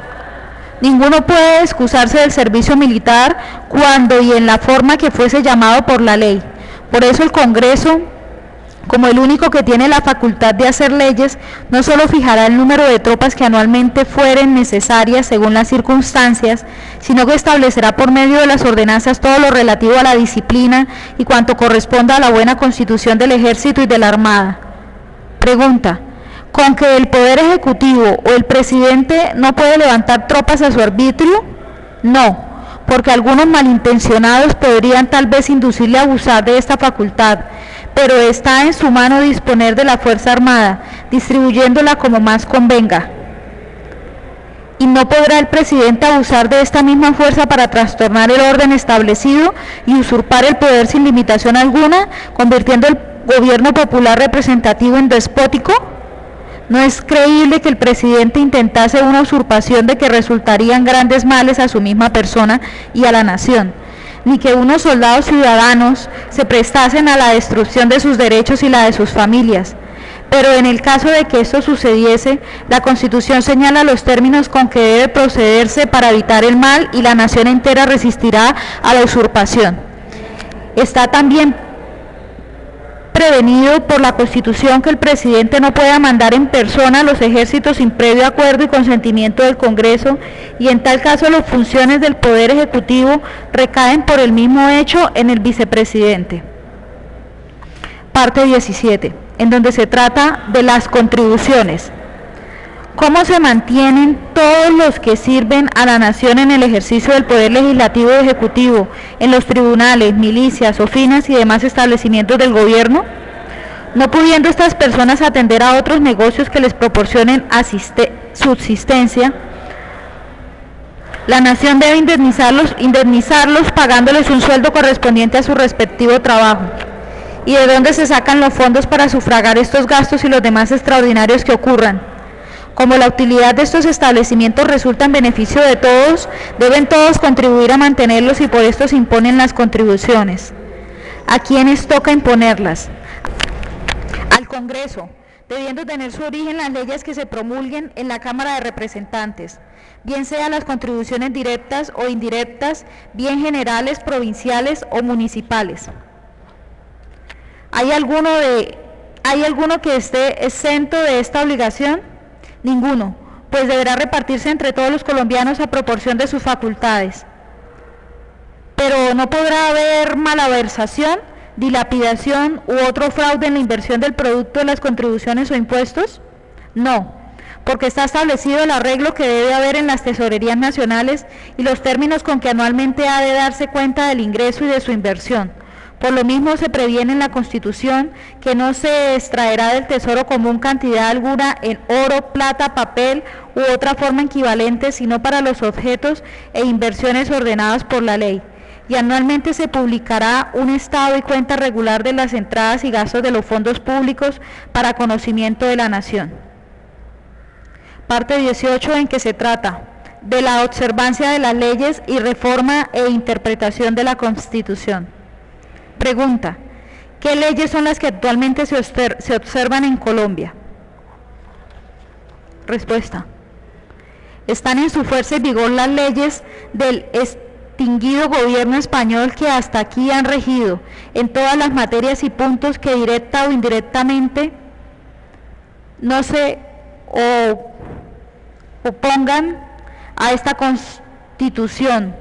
Ninguno puede excusarse del servicio militar cuando y en la forma que fuese llamado por la ley. Por eso el Congreso, como el único que tiene la facultad de hacer leyes, no solo fijará el número de tropas que anualmente fueren necesarias según las circunstancias, sino que establecerá por medio de las ordenanzas todo lo relativo a la disciplina y cuanto corresponda a la buena constitución del ejército y de la armada. Pregunta: ¿con que el Poder Ejecutivo o el Presidente no puede levantar tropas a su arbitrio? No, porque algunos malintencionados podrían tal vez inducirle a abusar de esta facultad, pero está en su mano disponer de la Fuerza Armada, distribuyéndola como más convenga. Y no podrá el Presidente abusar de esta misma fuerza para trastornar el orden establecido y usurpar el poder sin limitación alguna, convirtiendo el gobierno popular representativo en despótico. No es creíble que el presidente intentase una usurpación de que resultarían grandes males a su misma persona y a la nación, ni que unos soldados ciudadanos se prestasen a la destrucción de sus derechos y la de sus familias. Pero en el caso de que esto sucediese, la Constitución señala los términos con que debe procederse para evitar el mal y la nación entera resistirá a la usurpación. Está también prevenido por la Constitución que el presidente no pueda mandar en persona a los ejércitos sin previo acuerdo y consentimiento del Congreso, y en tal caso las funciones del Poder Ejecutivo recaen por el mismo hecho en el vicepresidente. Parte 17, en donde se trata de las contribuciones. ¿Cómo se mantienen todos los que sirven a la nación en el ejercicio del poder legislativo y ejecutivo, en los tribunales, milicias, oficinas y demás establecimientos del gobierno? No pudiendo estas personas atender a otros negocios que les proporcionen subsistencia, la nación debe indemnizarlos pagándoles un sueldo correspondiente a su respectivo trabajo. ¿Y de dónde se sacan los fondos para sufragar estos gastos y los demás extraordinarios que ocurran? Como la utilidad de estos establecimientos resulta en beneficio de todos, deben todos contribuir a mantenerlos y por esto se imponen las contribuciones. ¿A quiénes toca imponerlas? Al Congreso, debiendo tener su origen las leyes que se promulguen en la Cámara de Representantes, bien sean las contribuciones directas o indirectas, bien generales, provinciales o municipales. ¿Hay alguno que esté exento de esta obligación? Ninguno, pues deberá repartirse entre todos los colombianos a proporción de sus facultades. Pero no podrá haber malversación, dilapidación u otro fraude en la inversión del producto de las contribuciones o impuestos. No, porque está establecido el arreglo que debe haber en las tesorerías nacionales y los términos con que anualmente ha de darse cuenta del ingreso y de su inversión. Por lo mismo se previene en la Constitución que no se extraerá del Tesoro común cantidad alguna en oro, plata, papel u otra forma equivalente, sino para los objetos e inversiones ordenados por la ley. Y anualmente se publicará un estado y cuenta regular de las entradas y gastos de los fondos públicos para conocimiento de la nación. Parte 18, en que se trata de la observancia de las leyes y reforma e interpretación de la Constitución. Pregunta: ¿qué leyes son las que actualmente se observan en Colombia? Respuesta: están en su fuerza y vigor las leyes del extinguido gobierno español que hasta aquí han regido en todas las materias y puntos que directa o indirectamente no se opongan a esta Constitución,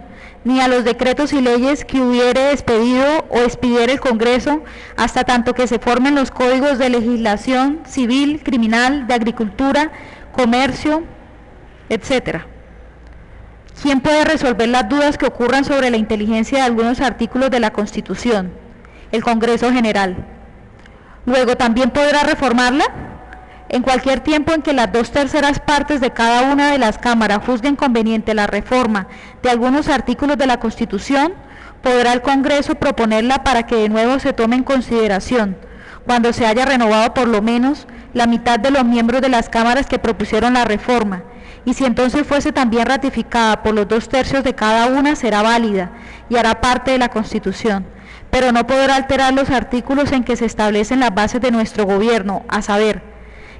ni a los decretos y leyes que hubiere expedido o expidiera el Congreso, hasta tanto que se formen los códigos de legislación civil, criminal, de agricultura, comercio, etcétera. ¿Quién puede resolver las dudas que ocurran sobre la inteligencia de algunos artículos de la Constitución? El Congreso General. Luego, ¿también podrá reformarla? En cualquier tiempo en que las 2/3 partes de cada una de las cámaras juzguen conveniente la reforma de algunos artículos de la Constitución, podrá el Congreso proponerla para que de nuevo se tome en consideración, cuando se haya renovado por lo menos la mitad de los miembros de las cámaras que propusieron la reforma, y si entonces fuese también ratificada por los 2/3 de cada una, será válida y hará parte de la Constitución, pero no podrá alterar los artículos en que se establecen las bases de nuestro gobierno, a saber,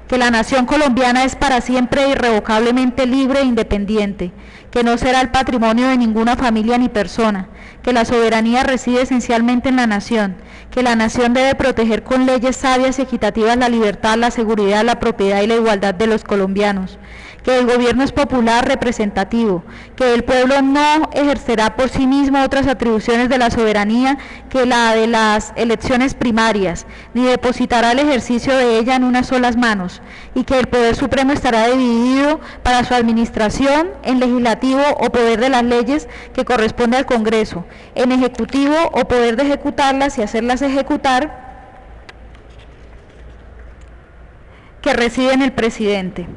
que la nación colombiana es para siempre e irrevocablemente libre e independiente, que no será el patrimonio de ninguna familia ni persona, que la soberanía reside esencialmente en la nación, que la nación debe proteger con leyes sabias y equitativas la libertad, la seguridad, la propiedad y la igualdad de los colombianos, que el gobierno es popular, representativo, que el pueblo no ejercerá por sí mismo otras atribuciones de la soberanía que la de las elecciones primarias, ni depositará el ejercicio de ella en unas solas manos, y que el poder supremo estará dividido para su administración en legislativo o poder de las leyes que corresponde al Congreso, en ejecutivo o poder de ejecutarlas y hacerlas ejecutar que reside en el presidente,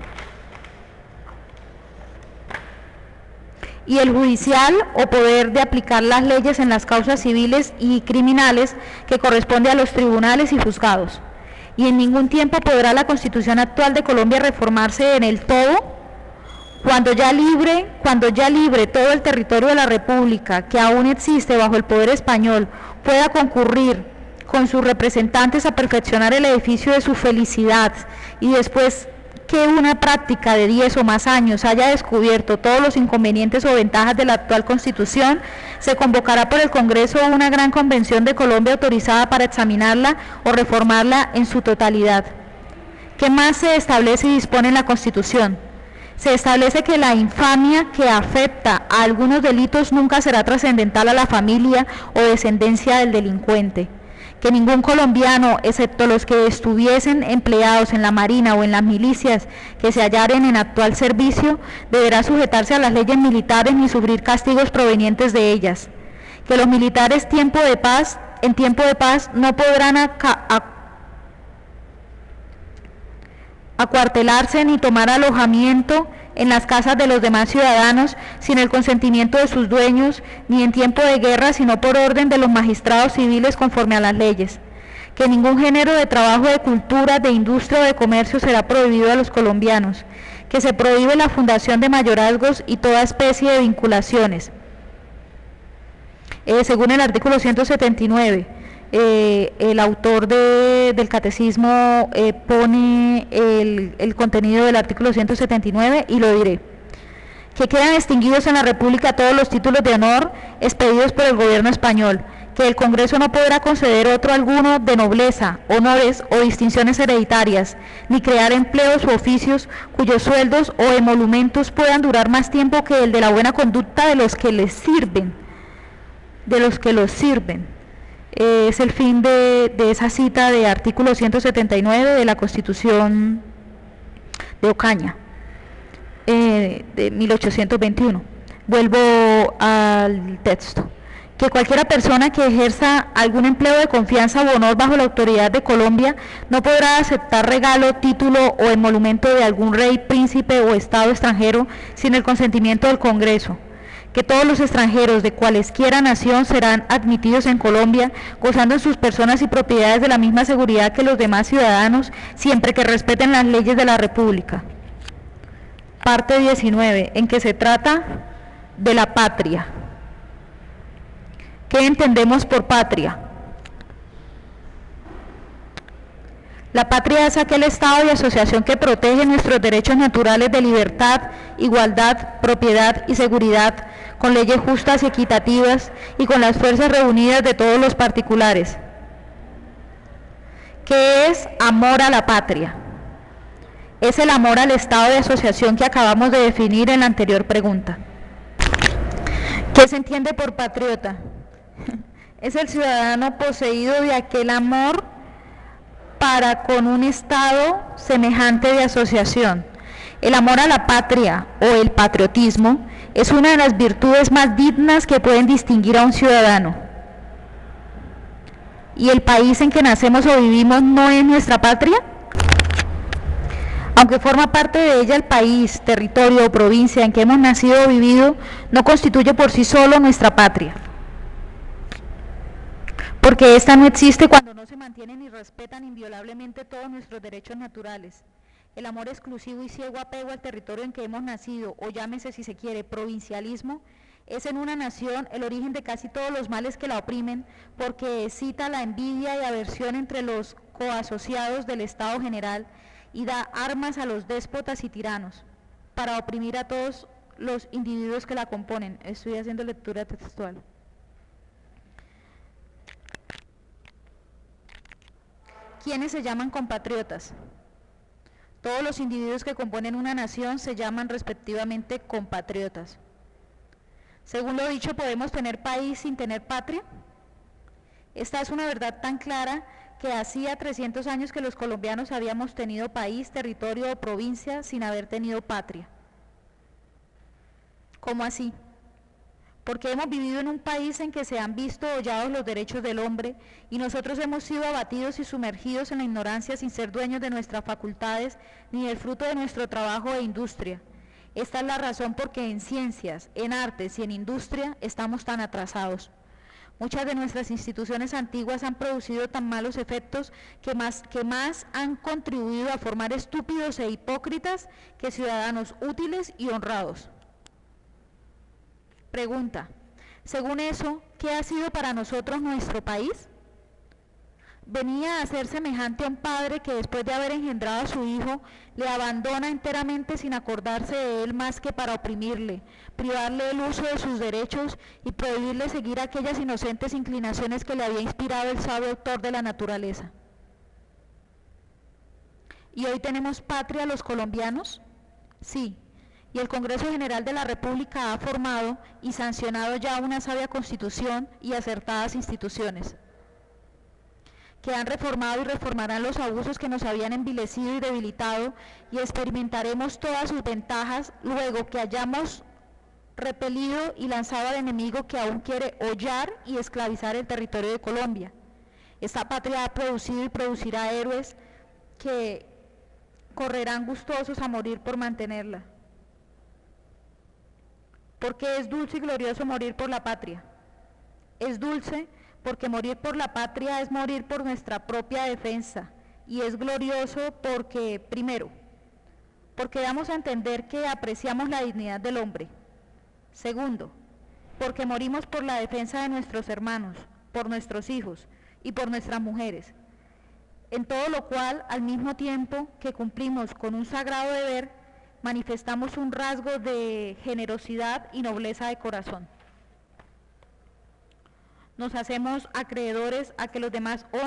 y el judicial o poder de aplicar las leyes en las causas civiles y criminales que corresponde a los tribunales y juzgados. Y en ningún tiempo podrá la Constitución actual de Colombia reformarse en el todo, cuando ya libre todo el territorio de la República, que aún existe bajo el poder español, pueda concurrir con sus representantes a perfeccionar el edificio de su felicidad, y después que una práctica de 10 o más años haya descubierto todos los inconvenientes o ventajas de la actual Constitución, se convocará por el Congreso una gran convención de Colombia autorizada para examinarla o reformarla en su totalidad. ¿Qué más se establece y dispone en la Constitución? Se establece que la infamia que afecta a algunos delitos nunca será trascendental a la familia o descendencia del delincuente, que ningún colombiano, excepto los que estuviesen empleados en la Marina o en las milicias que se hallaren en actual servicio, deberá sujetarse a las leyes militares ni sufrir castigos provenientes de ellas, que los militares en tiempo de paz no podrán acuartelarse ni tomar alojamiento en las casas de los demás ciudadanos sin el consentimiento de sus dueños, ni en tiempo de guerra, sino por orden de los magistrados civiles conforme a las leyes, que ningún género de trabajo, de cultura, de industria o de comercio será prohibido a los colombianos, que se prohíbe la fundación de mayorazgos y toda especie de vinculaciones. Según el artículo 179, el autor del catecismo pone el contenido del artículo 179 y lo diré. Que quedan extinguidos en la República todos los títulos de honor expedidos por el gobierno español, que el Congreso no podrá conceder otro alguno de nobleza, honores o distinciones hereditarias, ni crear empleos u oficios cuyos sueldos o emolumentos puedan durar más tiempo que el de la buena conducta de los que les sirven, Es el fin de esa cita de artículo 179 de la Constitución de Ocaña, de 1821. Vuelvo al texto. Que cualquiera persona que ejerza algún empleo de confianza o honor bajo la autoridad de Colombia no podrá aceptar regalo, título o emolumento de algún rey, príncipe o estado extranjero sin el consentimiento del Congreso. Que todos los extranjeros de cualesquiera nación serán admitidos en Colombia, gozando en sus personas y propiedades de la misma seguridad que los demás ciudadanos, siempre que respeten las leyes de la República. Parte 19, en que se trata de la patria. ¿Qué entendemos por patria? La patria es aquel estado y asociación que protege nuestros derechos naturales de libertad, igualdad, propiedad y seguridad, con leyes justas y equitativas y con las fuerzas reunidas de todos los particulares. ¿Qué es amor a la patria? Es el amor al estado de asociación que acabamos de definir en la anterior pregunta. ¿Qué se entiende por patriota? Es el ciudadano poseído de aquel amor para con un estado semejante de asociación. El amor a la patria o el patriotismo es una de las virtudes más dignas que pueden distinguir a un ciudadano. ¿Y el país en que nacemos o vivimos no es nuestra patria? Aunque forma parte de ella el país, territorio o provincia en que hemos nacido o vivido, no constituye por sí solo nuestra patria. Porque ésta no existe cuando no se mantienen y respetan inviolablemente todos nuestros derechos naturales. El amor exclusivo y ciego apego al territorio en que hemos nacido, o llámese si se quiere, provincialismo, es en una nación el origen de casi todos los males que la oprimen, porque excita la envidia y aversión entre los coasociados del Estado general y da armas a los déspotas y tiranos para oprimir a todos los individuos que la componen. Estoy haciendo lectura textual. ¿Quiénes se llaman compatriotas? Todos los individuos que componen una nación se llaman respectivamente compatriotas. Según lo dicho, ¿podemos tener país sin tener patria? Esta es una verdad tan clara que hacía 300 años que los colombianos habíamos tenido país, territorio o provincia sin haber tenido patria. ¿Cómo así? Porque hemos vivido en un país en que se han visto hollados los derechos del hombre y nosotros hemos sido abatidos y sumergidos en la ignorancia sin ser dueños de nuestras facultades ni del fruto de nuestro trabajo e industria. Esta es la razón por que en ciencias, en artes y en industria estamos tan atrasados. Muchas de nuestras instituciones antiguas han producido tan malos efectos que más han contribuido a formar estúpidos e hipócritas que ciudadanos útiles y honrados. Pregunta, según eso, ¿qué ha sido para nosotros nuestro país? Venía a ser semejante a un padre que después de haber engendrado a su hijo, le abandona enteramente sin acordarse de él más que para oprimirle, privarle el uso de sus derechos y prohibirle seguir aquellas inocentes inclinaciones que le había inspirado el sabio autor de la naturaleza. ¿Y hoy tenemos patria los colombianos? Sí. Y el Congreso General de la República ha formado y sancionado ya una sabia constitución y acertadas instituciones, que han reformado y reformarán los abusos que nos habían envilecido y debilitado, y experimentaremos todas sus ventajas luego que hayamos repelido y lanzado al enemigo que aún quiere hollar y esclavizar el territorio de Colombia. Esta patria ha producido y producirá héroes que correrán gustosos a morir por mantenerla. Porque es dulce y glorioso morir por la patria. Es dulce porque morir por la patria es morir por nuestra propia defensa, y es glorioso porque, primero, porque damos a entender que apreciamos la dignidad del hombre. Segundo, porque morimos por la defensa de nuestros hermanos, por nuestros hijos y por nuestras mujeres. En todo lo cual, al mismo tiempo que cumplimos con un sagrado deber, manifestamos un rasgo de generosidad y nobleza de corazón. Nos hacemos acreedores a que los demás